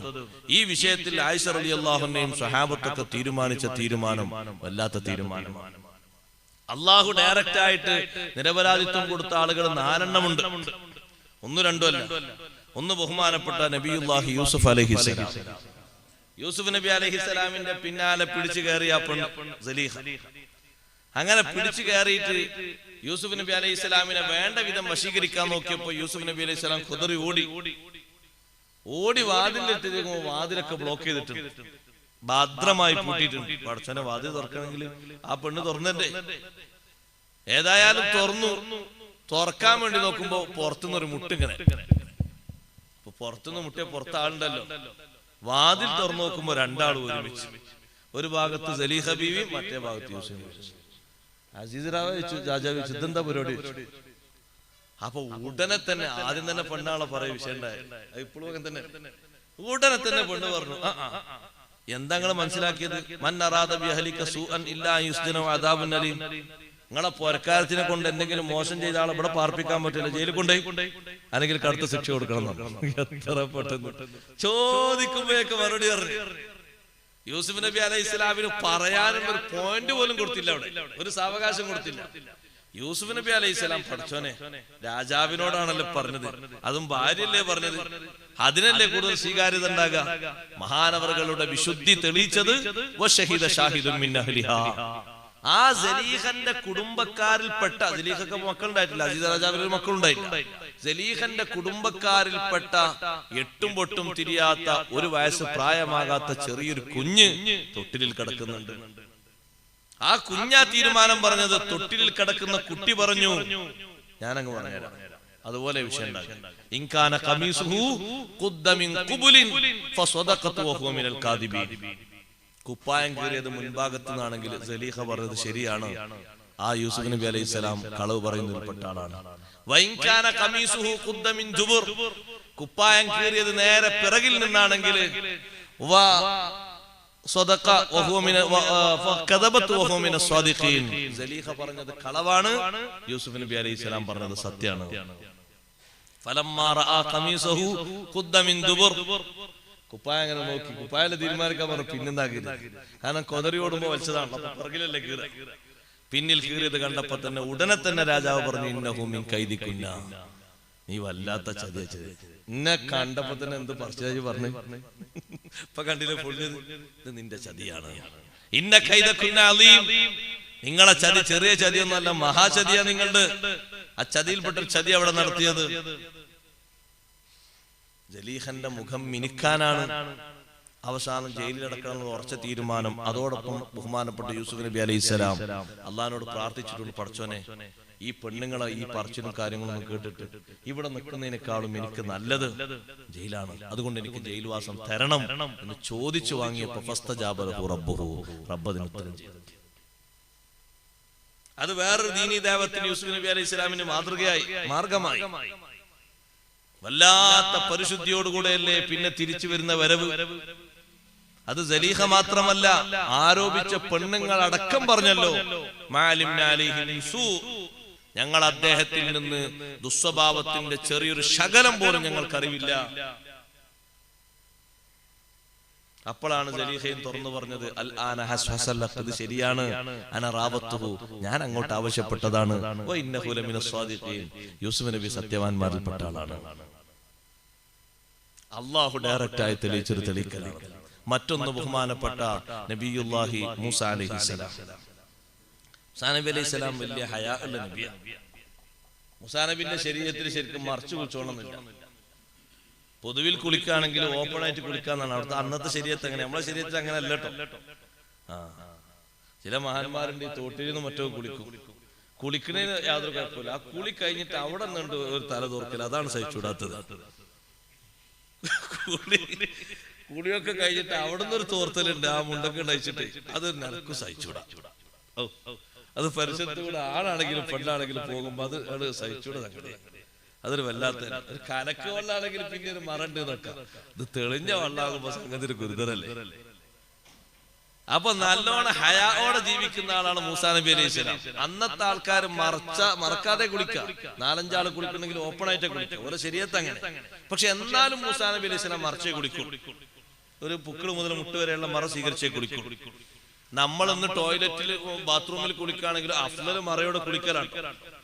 ഈ വിഷയത്തിൽ ആയിഷ റളിയല്ലാഹു അൻഹയും സ്വഹാബത്തൊക്കെ തീരുമാനിച്ച തീരുമാനം വല്ലാത്ത തീരുമാനമാണ്. അല്ലാഹു ഡയറക്റ്റ് ആയിട്ട് നിരപരാധിത്വം കൊടുത്ത ആളുകൾ 4 എണ്ണമുണ്ട്. 1-2 അല്ല. ഒന്ന് ബഹുമാനപ്പെട്ട നബിയുല്ലാഹി യൂസുഫ് അലൈഹിസ്സലാം. യൂസുഫ് നബി അലൈഹിസ്സലാമിന്റെ പിന്നാലെ പിടിച്ചു കയറിയ പെണ്ണ് സലീഹ. അങ്ങനെ പിടിച്ചു കയറിയിട്ട് യൂസുഫ് നബി അലൈഹി സ്വലാമിനെ വേണ്ട വിധം വശീകരിക്കാൻ നോക്കിയപ്പോ യൂസുഫ് നബി അലൈഹി സ്വലാം കുതറി ഓടി വാതിലെത്തിയപ്പോ വാതിലൊക്കെ ബ്ലോക്ക് ചെയ്തിട്ടുണ്ട്, ഭദ്രമായി പൂട്ടിയിട്ടുണ്ട്. പടച്ചോനെ വാതിൽ തുറക്കണമെങ്കിൽ ആ പെണ്ണ് തുറന്നേ. ഏതായാലും തുറക്കാൻ വേണ്ടി നോക്കുമ്പോ പുറത്തുനിന്നൊരു മുട്ടിങ്ങനെ. പുറത്തുനിന്ന് മുട്ടിയ പുറത്ത് ആളുണ്ടല്ലോ. വാതിൽ തുറന്നു നോക്കുമ്പോ 2 ആൾ ഒരുമിച്ച്, ഒരു ഭാഗത്ത് സലീഹ ബീവി, മറ്റേ ഭാഗത്ത് യൂസുഫ്. അസീസ് റാവ രാജാവ് ഇതെന്താ പരിപാടി? അപ്പൊ ഉടനെ തന്നെ ആദ്യം തന്നെ പെണ്ണാളെ പറയ വിഷയം ഉണ്ടായി. ഇപ്പോഴും അങ്ങനെ തന്നെ. ഉടനെ തന്നെ പെണ്ണ് പറഞ്ഞു, എന്താ നിങ്ങൾ മനസ്സിലാക്കിയത്? മൻ അറാദ ബിഅഹ്ലിക സൂഅൻ ഇല്ലാ യുസ്ജന വഅദാബുൻ അലീം. നിങ്ങളെ പൊരക്കാരത്തിനെ കൊണ്ട് എന്തെങ്കിലും മോശം ചെയ്ത ആളെ ഇവിടെ പാർപ്പിക്കാൻ പറ്റില്ല, ജയിലിൽ കൊണ്ടുപോയി അല്ലെങ്കിൽ കടുത്ത ശിക്ഷ കൊടുക്കണം. എത്ര പെട്ടെന്ന് ചോദിക്കുമ്പോഴേക്ക് മറുപടി പറഞ്ഞു. യൂസുഫ് നബി അലൈഹി സ്വലാമിന് പറയാനുള്ള ഒരു പോയിന്റ് പോലും കൊടുത്തില്ല, അവിടെ ഒരു സാവകാശം കൊടുത്തില്ല. യൂസുഫ് നബി അലൈഹി സ്വലാം പഠിച്ചോനെ രാജാവിനോടാണല്ലോ പറഞ്ഞത്, അതും ഭാര്യയല്ലേ പറഞ്ഞത്, അതിനല്ലേ കൂടുതൽ സ്വീകാര്യത ഉണ്ടാകുക. മഹാനവറുകളുടെ വിശുദ്ധി തെളിയിച്ചത് വശഹിദ ഷാഹിദുൻ മിൻ അഹ്ലിഹാ. ആ സലീഹന്റെ കുടുംബക്കാരിൽപ്പെട്ട, സലീഹക്ക് മക്കളുണ്ടായിട്ടില്ല, അസീസ് രാജാവിന് മക്കളുണ്ടായിട്ടില്ല, സലീഹന്റെ കുടുംബക്കാരിൽപ്പെട്ട 8ഉം പൊട്ടും തിരിയാത്ത 1 വയസ്സ് പ്രായമാകാത്ത ചെറിയൊരു കുഞ്ഞ് തൊട്ടിലിൽ കിടക്കുന്നുണ്ട്. ആ കുഞ്ഞാ തീരുമാനം പറഞ്ഞത്. തൊട്ടിലിൽ കിടക്കുന്ന കുട്ടി പറഞ്ഞു, ഞാനങ്ങ് പറഞ്ഞുതരാം, അതുപോലെ വിഷയം ഉണ്ടാക്കി. ഇൻകാന ഖമീസുഹു ഖുദ്ദ മിൻ ഖുബുലിൻ ഫസദഖതു വഹുവ മിനൽ കാദിബീൻ. കുപ്പായം കീറിയത് മുൻഭാഗത്തു നിന്നാണെങ്കിൽ സലീഹ പറഞ്ഞത് ശരിയാണ്, ആ യൂസുഫ് നബി അലൈഹിസ്സലാം കളവ് പറയുന്നതിൽപ്പെട്ട ആളാണ്. വഇൻകാന ഖമീസുഹു ഖുദ്ദ മിൻ ദുബുർ, കുപ്പായം കീറിയത് നേരെ പിറകിൽ നിന്നാണെങ്കിൽ സദഖ വഹുവ മിന ഫകദബതു വഹുവ മിന സ്വാദിഖീൻ, സലീഹ പറഞ്ഞത് കളവാണ്, യൂസുഫ് നബി അലൈഹിസ്സലാം പറഞ്ഞത് സത്യമാണ്. ഫലമ്മാ റഅ ഖമീസഹു ഖുദ്ദ മിൻ ദുബുർ, കുപ്പായ അങ്ങനെ നോക്കി, കുപ്പായല്ലേ തീരുമാനിക്കാൻ പറഞ്ഞു, പിന്നെന്താക്കിയത്, കാരണം കൊതറി ഓടുമ്പോ വലിച്ചതാണ്, അപ്പൊ പിറകിലല്ലേ കീറ. പിന്നിൽ കീറിയത് കണ്ടപ്പോ തന്നെ ഉടനെ തന്നെ രാജാവ് പറഞ്ഞു, ഇന്നഹു മിൻ കൈദികുന്ന, നീ വല്ലാത്ത ചതിയ ചെയ്ത്. എന്നെ കണ്ടപ്പോ തന്നെ എന്ത് പറിച്ചു പറഞ്ഞു, ഇപ്പൊ കണ്ടില്ലേ പൊളിഞ്ഞത്, ഇത് നിന്റെ ചതിയാണ്. ഇന്ന കൈദകുന്ന അലീം, നിങ്ങളെ ചതി ചെറിയ ചതിയൊന്നുമല്ല, മഹാചതിയാ നിങ്ങളുടെ. ആ ചതിയിൽപ്പെട്ടൊരു ചതി അവിടെ നടത്തിയത് ജലീഹന്റെ മുഖം മിനുക്കാനാണ്. അവസാനം ജയിലിലടക്കണമെന്ന് ഉറച്ച തീരുമാനം. അതോടൊപ്പം ബഹുമാനപ്പെട്ട യൂസുഫ് നബി അലൈഹിസ്സലാം അള്ളാഹിനോട് പ്രാർത്ഥിച്ചിട്ടുണ്ട്, പടച്ചോനെ ഈ പെണ്ണുങ്ങളെ ഈ പറച്ചിലും കാര്യങ്ങളും കേട്ടിട്ട് ഇവിടെ നിൽക്കുന്നതിനേക്കാളും എനിക്ക് നല്ലത് ജയിലാണ്, അതുകൊണ്ട് എനിക്ക് ജയിൽവാസം തരണം എന്ന് ചോദിച്ചു വാങ്ങിയപ്പോ ഫസ്തജാബ ലഹു റബ്ബുഹു, റബ്ബ് അതിന് ഉത്തരം ചെയ്തു. അത് വേറൊരു ദീനീ ദഅവത്തിന് യൂസുഫ് നബി അലൈഹിസ്സലാമിന് മാതൃകയായി, മാർഗമായി. വല്ലാത്ത പരിശുദ്ധിയോടുകൂടെയല്ലേ പിന്നെ തിരിച്ചു വരുന്ന വരവ്. അത് സലീഹ മാത്രമല്ല, ആരോപിച്ച പെണ്ണുങ്ങൾ അടക്കം പറഞ്ഞല്ലോ, ഞങ്ങൾ അദ്ദേഹത്തിൽ നിന്ന് ദുസ്വഭാവത്തിന്റെ ചെറിയൊരു ശകലം പോലും ഞങ്ങൾക്കറിവില്ല. അപ്പോഴാണ് സലീഹയും തുറന്നു പറഞ്ഞത്, അൽ ആന ഹസ്ഹസല്ലഖ്, ഇത് ശരിയാണ്, അന റാവത്തുഹു, ഞാൻ അങ്ങോട്ട് ആവശ്യപ്പെട്ടതാണ്, വ ഇന്നഹു ലമിന സ്വാദിഖീൻ, യൂസുഫ് നബി സത്യവാൻമാരിൽപ്പെട്ട ആളാണ്. അല്ലാഹു ഡയറക്റ്റ് ആയി തെളിയിച്ചൊരു തെളിയിക്കലാണ്. മറ്റൊന്ന് ബഹുമാനപ്പെട്ട നബിയുല്ലാഹി മൂസ അലൈഹിസ്സലാം. മൂസാ നബി അലൈഹിസ്സലാം വലിയ ഹയാ ഉള്ള നബിയാണ്. മൂസാ നബിന്റെ ശരീരത്തിൽ ശരിക്കും മറച്ചു കുളിച്ചോണമെന്നില്ല. പൊതുവിൽ കുളിക്കുകയാണെങ്കിൽ ഓപ്പൺ ആയിട്ട് കുളിക്കാന്നാണ് അവിടുത്തെ അന്നത്തെ ശരീരത്ത്. അങ്ങനെ നമ്മളെ ശരീരത്തിൽ അങ്ങനെ അല്ല കേട്ടോ. ചില മഹാന്മാരുണ്ട് തോട്ടിൽ നിന്ന് മറ്റോ കുളിക്കും. കുളിക്കുന്നതിന് യാതൊരു കുഴപ്പമില്ല. ആ കുളി കഴിഞ്ഞിട്ട് അവിടെ നിന്നുണ്ട് ഒരു തല തോർക്കൽ, അതാണ് സഹിച്ചുകൂടാത്തത്. കുളിയൊക്കെ കഴിഞ്ഞിട്ട് അവിടെ നിന്ന് ഒരു തോർത്തലുണ്ട്, ആ മുണ്ടൊക്കെ ഉണ്ടായിച്ചിട്ട് അത് നിനക്ക് സഹിച്ചൂടാ. അത് പരിസരത്തുകൂടെ ആണാണെങ്കിലും പെണ്ണാണെങ്കിലും പോകുമ്പോ അത് സഹിച്ചൂടാ. അങ്ങനെ അതൊരു വല്ലാത്ത ഒരു കനക്ക് വെള്ളാണെങ്കിൽ പിന്നെ ഒരു മറണ്ട് നോക്കാം. ഇത് തെളിഞ്ഞ വെള്ളാകുമ്പോ സംഗതി ഒരു ഗുരുതരല്ലേ. അപ്പൊ നല്ലോണം ഹയാഓടെ ജീവിക്കുന്ന ആളാണ് മൂസാ നബി അലൈഹിസ്സലാം. അന്നത്തെ ആൾക്കാർ മറക്കാതെ കുളിക്കാം. 4-5 ആള് കുളിക്കണമെങ്കിൽ ഓപ്പൺ ആയിട്ട് കുളിക്കാം, ഓരോ ശരീരത്ത് അങ്ങനെ. പക്ഷെ എന്നാലും മൂസാ നബി അലൈഹിസ്സലാം മറച്ചേ കുളിക്കും. ഒരു പുക്കിള് മുതൽ മുട്ട് വരെയുള്ള മറ സ്വീകരിച്ചേ കുളിക്കും. നമ്മളൊന്ന് ടോയ്ലറ്റിൽ ബാത്റൂമിൽ കുളിക്കുകയാണെങ്കിൽ അഫ്ലൽ മറയോടെ കുളിക്കലാണ്.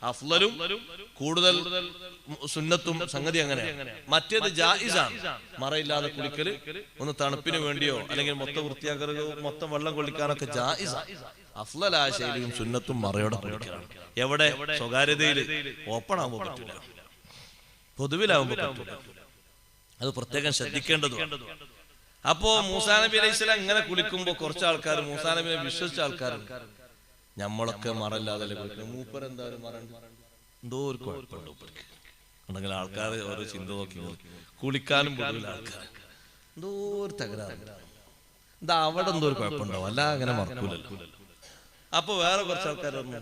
അഫ്ലലും കൂടുതൽ സുന്നത്തും സംഗതി അങ്ങനെ. മറ്റേത് ജായിസാണ്, മറയില്ലാതെ കുളിക്കല്. ഒന്ന് തണുപ്പിന് വേണ്ടിയോ അല്ലെങ്കിൽ മൊത്തം വൃത്തിയാക്കലോ മൊത്തം വെള്ളം കൊള്ളിക്കാനൊക്കെ ജായിസ. അഫ്ലലായ ശൈലിയും സുന്നത്തും മറയോടെ കുളിക്കലാണ്. എവിടെ? സ്വകാര്യതയിൽ. ഓപ്പൺ ആകുമ്പോൾ പറ്റില്ല, പൊതുവിലാവുമ്പോൾ പറ്റില്ല. അത് പ്രത്യേകം ശ്രദ്ധിക്കേണ്ടതുണ്ട്. അപ്പോ മൂസാ നബി അലൈഹിസ്സലാം ഇങ്ങനെ കുളിക്കുമ്പോ കുറച്ച് ആൾക്കാർ, മൂസാ നബിയെ വിശ്വസിച്ച ആൾക്കാരുണ്ട്, നമ്മളൊക്കെ മറല്ലാതല്ലേ കുളിക്കണം, മൂപ്പർ എന്തായാലും മറണ്ട് എന്തോ ഒരു കുഴപ്പമുണ്ട് മൂപ്പർക്ക് ഉണ്ടെങ്കിൽ ആൾക്കാർ ഓരോ ചിന്ത നോക്കി കുളിക്കാനും പൊതുവിൽ ആൾക്കാർ എന്തോ ഒരു തകരാറ്, എന്താ അവിടെ എന്തോ ഒരു കുഴപ്പമുണ്ടാവും, അല്ല അങ്ങനെ മറക്കൂലല്ലോ. അപ്പൊ വേറെ കുറച്ച് ആൾക്കാർ പറഞ്ഞു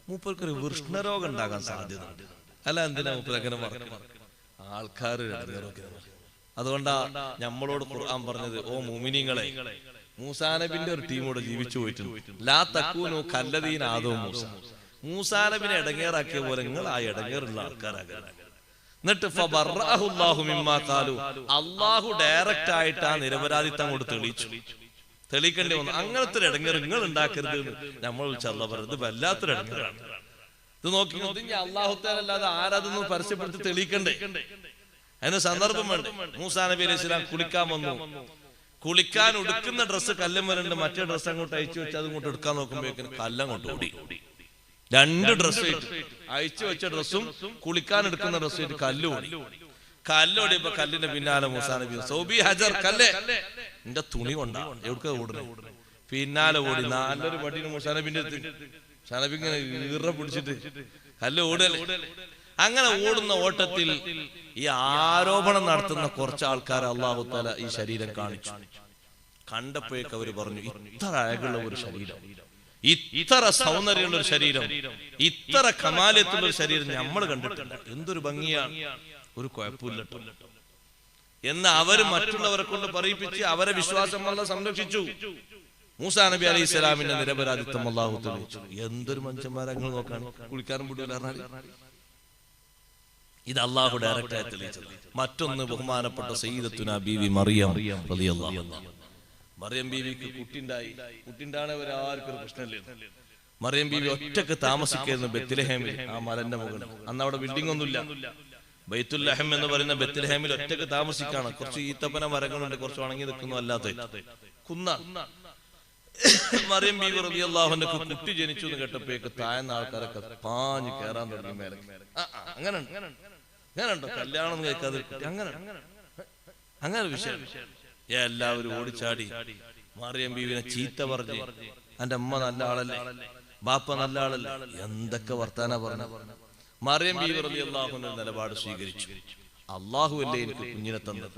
മൂപ്പർക്കൊരു വൃഷ്ണരോഗം ഉണ്ടാകാൻ സാധ്യത ഉണ്ട്, അല്ല എന്തിനാ മൂപ്പർ അങ്ങനെ മറക്കണം, ആൾക്കാർ അതുകൊണ്ടാ നമ്മളോട് ഖുർആൻ പറഞ്ഞത്, ഓ മുഅ്മിനീങ്ങളെ, മൂസാ നബിന്റെ ഒരു ടീമോട് ജീവിച്ചു പോയിട്ടുണ്ട്. ലാ തകൂനു കല്ലദീന ആദോ മൂസ, മൂസാ നബിനെ ഇടങ്ങേറാക്കിയ പോലെ നിങ്ങൾ ആ ഇടങ്ങേറുള്ള ആൾക്കാരാകരുത്. എന്നിട്ട് ഫബറഅഹു അല്ലാഹു മിമ്മാ ഖാലു, അല്ലാഹു ഡയറക്റ്റ് ആയിട്ട് ആ നിരപരാധിത്വം കൊണ്ട് തെളിയിക്കേണ്ടി വന്നു. അങ്ങനത്തെ ഒരു ഇടങ്ങേറ് നിങ്ങൾ ഉണ്ടാക്കരുത് എന്ന് നമ്മൾ വിളിച്ചല്ല പറഞ്ഞത്. ഇത് വല്ലാത്തൊരു ഇടങ്ങേറാണ്. ഇത് നോക്കി അല്ലാഹു തആല അല്ലാതെ ആരാധന പരസ്യപ്പെടുത്തി തെളിയിക്കണ്ടേ? അതിന് സന്ദർഭം വേണ്ട. മൂസാ നബി അലൈഹി സ്വലാം കുളിക്കാൻ വന്നു. കുളിക്കാൻ ഉടുക്കുന്ന ഡ്രസ്സ് കല്ലുമലുണ്ട്, മറ്റേ ഡ്രസ്സ് അങ്ങോട്ട് അയച്ചു വെച്ച് അതിങ്ങോട്ട് എടുക്കാൻ നോക്കുമ്പോഴേക്കും കല്ലങ്ങോട്ട് ഓടി. 2 ഡ്രസ്സ് അയച്ചു വെച്ച ഡ്രസ്സും കുളിക്കാൻ എടുക്കുന്ന ഡ്രസ്സും കല്ല് ഓടി. കല്ലോടിയപ്പോ കല്ലിന്റെ പിന്നാലെ മൂസാ നബി, സൗബി ഹജർ, കല്ല് എന്റെ തുണി കൊണ്ടാ എവിടുക്ക ഓടുന്നത്, പിന്നാലെ ഓടി. നല്ലൊരു വടിന് മൂസാ നബിന്റെ മൂസാ നബി ഇങ്ങനെ ഈറ പിടിച്ചിട്ട് കല്ല് ഓടല്ലേ. അങ്ങനെ ഓടുന്ന ഓട്ടത്തിൽ ഈ ആരോപണം നടത്തുന്ന കുറച്ച് ആൾക്കാർ അല്ലാഹു തആല ഈ ശരീരം കാണിച്ചു. കണ്ടപ്പോഴേക്ക് അവർ പറഞ്ഞു, ഇത്ര അഴകുള്ള ഒരു ശരീരം, ഇത്ര സൗന്ദര്യമുള്ള ഒരു ശരീരം, ഇത്ര കമാലത്തുള്ള ഒരു ശരീരം നമ്മൾ കണ്ടിട്ടില്ല, എന്തൊരു ഭംഗിയാണ്, ഒരു കുഴപ്പമില്ല എന്ന് അവർ മറ്റുള്ളവരെ കൊണ്ട് പറയിപ്പിച്ച് അവരെ വിശ്വാസം അല്ലാഹു സംരക്ഷിച്ചു. മൂസാ നബി അലൈഹി സ്വലാമിന്റെ നിരപരാധിത്വം അല്ലാഹു തെളിയിച്ചു. എന്തൊരു മനുഷ്യന്മാരങ്ങൾ നോക്കാൻ, കുളിക്കാനും വിടൂല. ഇത് അല്ലാഹു ഡയറക്റ്റായി തെളിയിച്ചത്. മറ്റൊന്ന് ബഹുമാനപ്പെട്ട സയ്യിദത്തുനാ ബീവി മറിയം റളിയല്ലാഹു അൻഹ. മറിയം ബീവിക്ക് കുട്ടിണ്ടാണ് ആർക്കും ഒരു പ്രശ്നമില്ല. മറിയം ബീവി ഒറ്റക്ക് താമസിക്കുന്നു ബെത്ലഹേമിൽ, ആ മലന്റെ മുകളിൽ. അന്ന് അവിടെ ബിൽഡിംഗ് ഒന്നുമില്ല. ബൈത്തുൽ ലഹം എന്ന് പറയുന്ന ബെത്ലഹേമിൽ ഒറ്റക്ക് താമസിക്കാണ്. കുറച്ച് ഈത്തപ്പന മരങ്ങളുണ്ട്, കുറച്ച് ഉണങ്ങി നിൽക്കുന്നു, അല്ലാത്ത കുന്ന. മറിയം ബീവി റളിയല്ലാഹു അൻഹക്ക് കുട്ടി ജനിച്ചു എന്ന് കേട്ടപ്പോഴേക്ക് താഴ്ന്ന ആൾക്കാരൊക്കെ പാഞ്ഞു കയറാൻ തുടങ്ങി മേലെ. അങ്ങനെയുണ്ടോ കല്യാണം കേൾക്കാതെ അങ്ങനെ വിഷയം. എല്ലാവരും ഓടിച്ചാടി മറിയം ബീവിനെ ചീത്ത പറഞ്ഞ്, എന്റെ അമ്മ നല്ല ആളല്ലേ, ബാപ്പ നല്ല ആളല്ലേ, എന്തൊക്കെ വർത്താന പറഞ്ഞ. മറിയം ബീവി റളിയല്ലാഹു അൻഹ നിലപാട് സ്വീകരിച്ചു. അല്ലാഹു അല്ലേ എനിക്ക് കുഞ്ഞിനെ തന്നത്,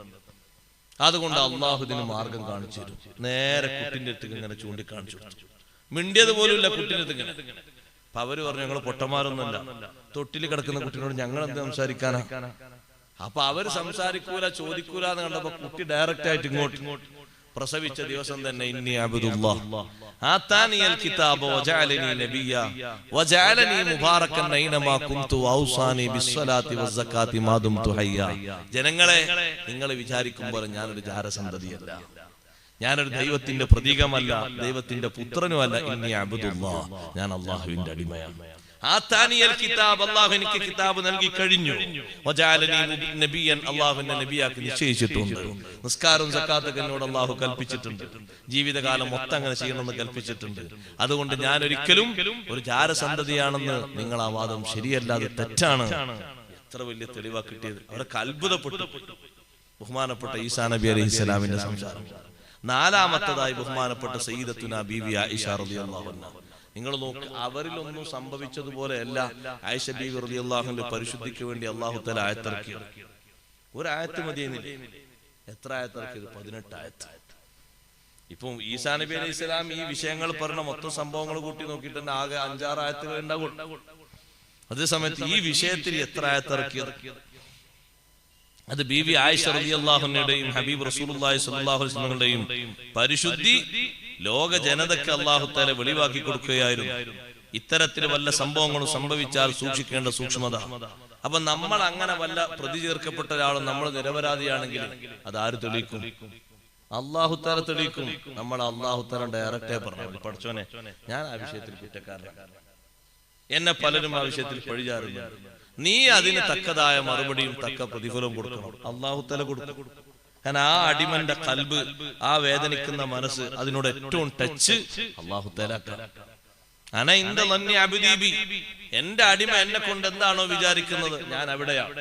അതുകൊണ്ട് അല്ലാഹു ഇതിന് മാർഗം കാണിച്ചു തരും. നേരെ കുട്ടിന്റെ അടുത്ത് ഇങ്ങനെ ചൂണ്ടിക്കാണിച്ചു കൊടുത്തു. മിണ്ടിയത് പോലും ഇല്ല കുട്ടിന്റെ അടുത്ത് ഇങ്ങനെ. അപ്പൊ അവര് പറഞ്ഞു, ഞങ്ങൾ പൊട്ടന്മാരൊന്നുമല്ല, തൊട്ടിൽ കിടക്കുന്ന കുട്ടിനോട് ഞങ്ങൾ എന്ത് സംസാരിക്കാനാ. അപ്പൊ അവര് സംസാരിക്കൂല ചോദിക്കൂല എന്ന് കണ്ടപ്പോ കുട്ടി ഡയറക്റ്റ് ആയിട്ട് ഇങ്ങോട്ട് പ്രസവിച്ച ദിവസം തന്നെ ഇന്നി അബ്ദുല്ലാഹ് ആതാനിയൽ കിതാബ വജഅലനി നബിയ്യ വജഅലനി മുബാറകൻ ഐനമാ കുന്തു ഔസാനി ബിസ്സലാത്തി വസ്സകാത്തി മാ ദുംതു ഹയ്യ. ജനങ്ങളെ, നിങ്ങൾ വിചാരിക്കുമ്പോൾ ഞാനൊരു ജാരസന്തതിയല്ല, ഞാനൊരു ദൈവത്തിന്റെ പ്രതീകമല്ല, ദൈവത്തിന്റെ പുത്രനുമല്ല. ഇന്നി അബ്ദുല്ലാഹ്, ഞാൻ അല്ലാഹുവിന്റെ അടിമയാണ്. ആതാനിയൽ കിതാബ്, അല്ലാഹു എനിക്ക് കിതാബ് നൽകി കഴിഞ്ഞു. വജഅലനി നബിയൻ, അല്ലാഹു എന്നെ നബിയാക്കി നിശ്ചയിച്ചിട്ടുണ്ട്. നിസ്കാരവും സക്കാത്തൊക്കെ എന്നോട് അല്ലാഹു കൽപ്പിച്ചിട്ടുണ്ട്. ജീവിതകാലം മൊത്തം അങ്ങനെ ചെയ്യണമെന്ന് കൽപ്പിച്ചിട്ടുണ്ട്. അതുകൊണ്ട് ഞാൻ ഒരിക്കലും ഒരു ജാരസന്തതിയാണെന്ന് നിങ്ങൾ ആ വാദം ശരിയല്ലാതെ തെറ്റാണ്. എത്ര വലിയ തെളിവാ കിട്ടിയത്. അവരൊക്കെ അത്ഭുതപ്പെട്ടു. ബഹുമാനപ്പെട്ട ഈസാ നബി അലൈഹിസ്സലാമിന്റെ സംസാരം. നാലാമത്തതായി ബഹുമാനപ്പെട്ട സയ്യിദത്തുനാ ബീവി ആയിഷ റളിയല്ലാഹു അൻഹ. നിങ്ങൾ നോക്ക്, അവരിലൊന്നും സംഭവിച്ചതുപോലെ അല്ല ആയിഷ ബീവി റളിയല്ലാഹു അൻഹ പരിശുദ്ധിക്ക് വേണ്ടി അല്ലാഹു തആല ആയത്തിറക്കി. ഒരു ആയത്ത് മതിയെന്നില്ല. എത്ര ആയത്തിറക്കിയത്? 18 ആയത്ത്. ഇപ്പം ഈസാ നബി അലൈഹി സ്വലാം ഈ വിഷയങ്ങൾ പറഞ്ഞ മൊത്തം സംഭവങ്ങൾ കൂട്ടി നോക്കിയിട്ട് തന്നെ ആകെ 5-6 ആയത്തുകൾ ഉണ്ടാകും. അതേ സമയത്ത് ഈ വിഷയത്തിൽ എത്ര ആയത്തിറക്കിയത്? അത് ബീവി ആയിഷ റളിയല്ലാഹു അൻഹയുടെയും ഹബീബ് റസൂലുള്ളാഹി സ്വല്ലല്ലാഹു അലൈഹി വസല്ലമയുടെയും പരിശുദ്ധി ലോക ജനതയ്ക്ക് അല്ലാഹു തആല വെളിവാക്കി കൊടുക്കുകയായിരുന്നു. ഇത്തരത്തിൽ വല്ല സംഭവങ്ങളും സംഭവിച്ചാൽ സൂക്ഷിക്കേണ്ട സൂക്ഷ്മത. അപ്പൊ നമ്മൾ അങ്ങനെ വല്ല പ്രതി ചേർക്കപ്പെട്ട ഒരാളും നമ്മൾ നിരപരാധിയാണെങ്കിൽ അതാര് തെളിയിക്കും? അല്ലാഹു തആല തെളിയിക്കും. നമ്മൾ അല്ലാഹു തആല ഡയറക്റ്റായി പറഞ്ഞു, പഠിച്ചോനെ ഞാൻ ആ വിഷയത്തിൽ കുറ്റക്കാരനാണ്, എന്നെ പലരും ആ വിഷയത്തിൽ പഴിചാരുന്നു, നീ അതിന് തക്കതായ മറുപടിയും തക്ക പ്രതിഫലവും കൊടുക്കണം. അല്ലാഹു തആല കൊടുക്കും. കാരണം ആ അടിമന്റെ ഖൽബ്, ആ വേദനിക്കുന്ന മനസ്സ്, അതിനോട് ഏറ്റവും ടച്ച് അല്ലാഹു തആല. അന ഇന്ദ ലന്നി അബ്ദി ബി, എന്റെ അടിമ എന്നെ കൊണ്ട് എന്താണോ വിചാരിക്കുന്നത് ഞാൻ അവിടെയാണ്.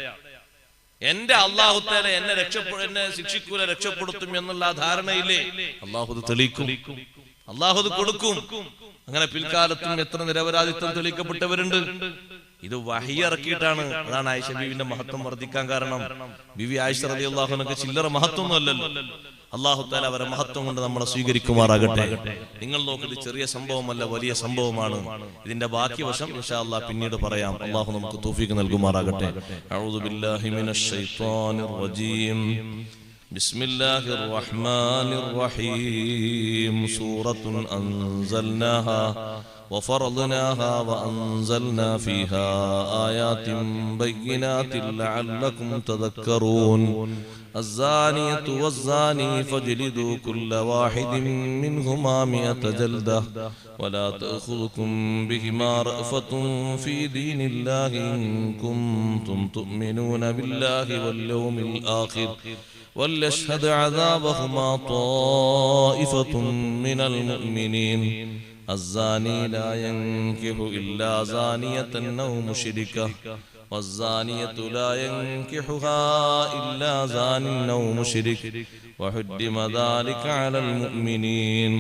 എന്റെ അല്ലാഹു തആല എന്നെ ശിക്ഷിക്കൂല, രക്ഷപ്പെടുത്തും എന്നുള്ള ധാരണയില്ലേ അല്ലാഹു തെളിയിക്കും, അല്ലാഹു കൊടുക്കും. അങ്ങനെ പിൽക്കാലത്തും എത്ര നിരപരാധിത്വം തെളിയിക്കപ്പെട്ടവരുണ്ട്. ഇത് വഹി ഇറക്കിയിട്ടാണ്. അതാണ് ആയിഷ ബീവിന്റെ മഹത്വം വർദ്ധിക്കാൻ കാരണം. ബീവി ആയിഷ റളിയല്ലാഹു അൻഹ ചില്ലറ മഹത്വമൊന്നും അല്ലല്ലോ. അല്ലാഹു തആല അവരെ മഹത്വം കൊണ്ട് നമ്മളെ സ്വീകരിക്കുമാറാകട്ടെ. നിങ്ങൾ നോക്കിയത് ചെറിയ സംഭവമല്ല, വലിയ സംഭവമാണ്. ഇതിന്റെ ബാക്കി വശം ഇൻഷാ അല്ലാഹ് പിന്നീട് പറയാം. അല്ലാഹു നമുക്ക് തൗഫീഖ് നൽകുമാറാകട്ടെ. അഊദു ബില്ലാഹി മിനശ് ശൈത്വാനിർ റജീം. ബിസ്മില്ലാഹിർ റഹ്മാനിർ റഹീം. സൂറത്തുൻ അൻസൽനാഹാ وفرضناها وأنزلنا فيها آيات بينات لعلكم تذكرون. الزانية والزاني فاجلدوا كل واحد منهما 100 جلدة ولا تأخذكم بهما رأفة في دين الله إن كنتم تؤمنون بالله واليوم الآخر وليشهد عذابهما طائفة من المؤمنين. الزاني لا ينكح إلا زانية أو مشركة والزانية لا ينكحها إلا زان أو مشرك وحرم ذلك على المؤمنين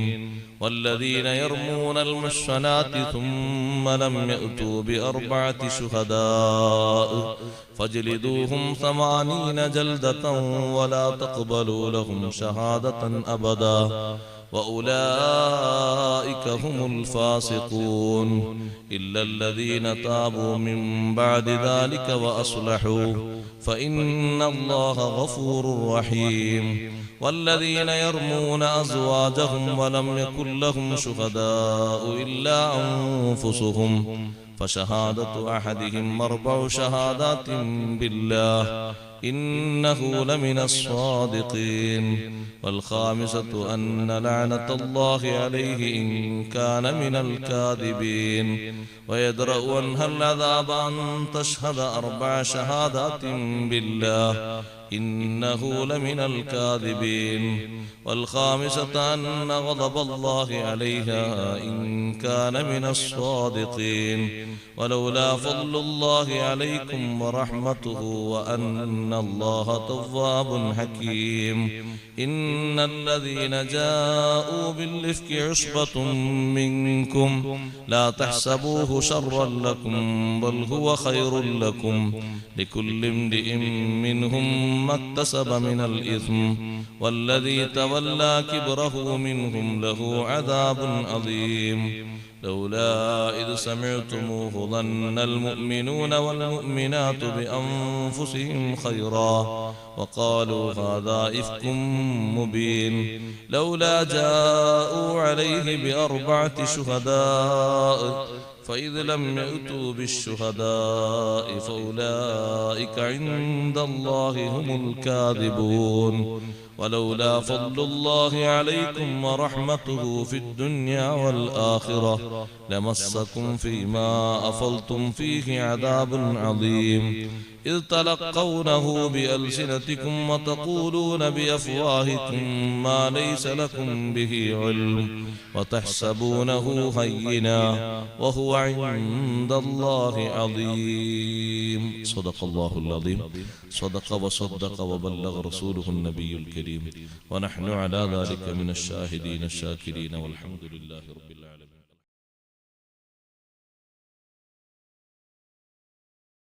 والذين يرمون المحصنات ثم لم يأتوا بأربعة شهداء فاجلدوهم 80 جلدة ولا تقبلوا لهم شهادة أبدا وأولئك هم الفاسقون إلا الذين تابوا من بعد ذلك وأصلحوا فإن الله غفور رحيم والذين يرمون أزواجهم ولم يكن لهم شهداء إلا أنفسهم فشهادة أحدهم 4 شهادات بالله إنه لمن الصادقين والخامسة أن لعنة الله عليه إن كان من الكاذبين ويدرأ عنها العذاب أن تشهد 4 شهادات بالله إنه لمن الكاذبين والخامسة أن غضب الله عليها إن كان من الصادقين ولولا فضل الله عليكم ورحمته وأن الله تواب حكيم إن الذين جاءوا بالإفك عصبة منكم لا تحسبوه شرا لكم بل هو خير لكم لكل امرئ منهم ما اكتسب من الإثم والذي تولى كبره منهم له عذاب عظيم لولا إذ سمعتموه ظن المؤمنون والمؤمنات بأنفسهم خيرا وقالوا هذا إفك مبين لولا جاءوا عليه ب4 شهداء فإذ لم يأتوا بالشهداء فأولئك عند الله هم الكاذبون ولولا فضل الله عليكم ورحمته في الدنيا والآخرة لمسكم فيما أفضتم فيه عذاب عظيم إذ تلقونه بألسنتكم وتقولون بأفواهكم ما ليس لكم به علم وتحسبونه هينا وهو عند الله عظيم صدق الله العظيم صدق وصدق وبلغ رسوله النبي الكريم ونحن على ذلك من الشاهدين الشاكرين والحمد لله رب العالمين.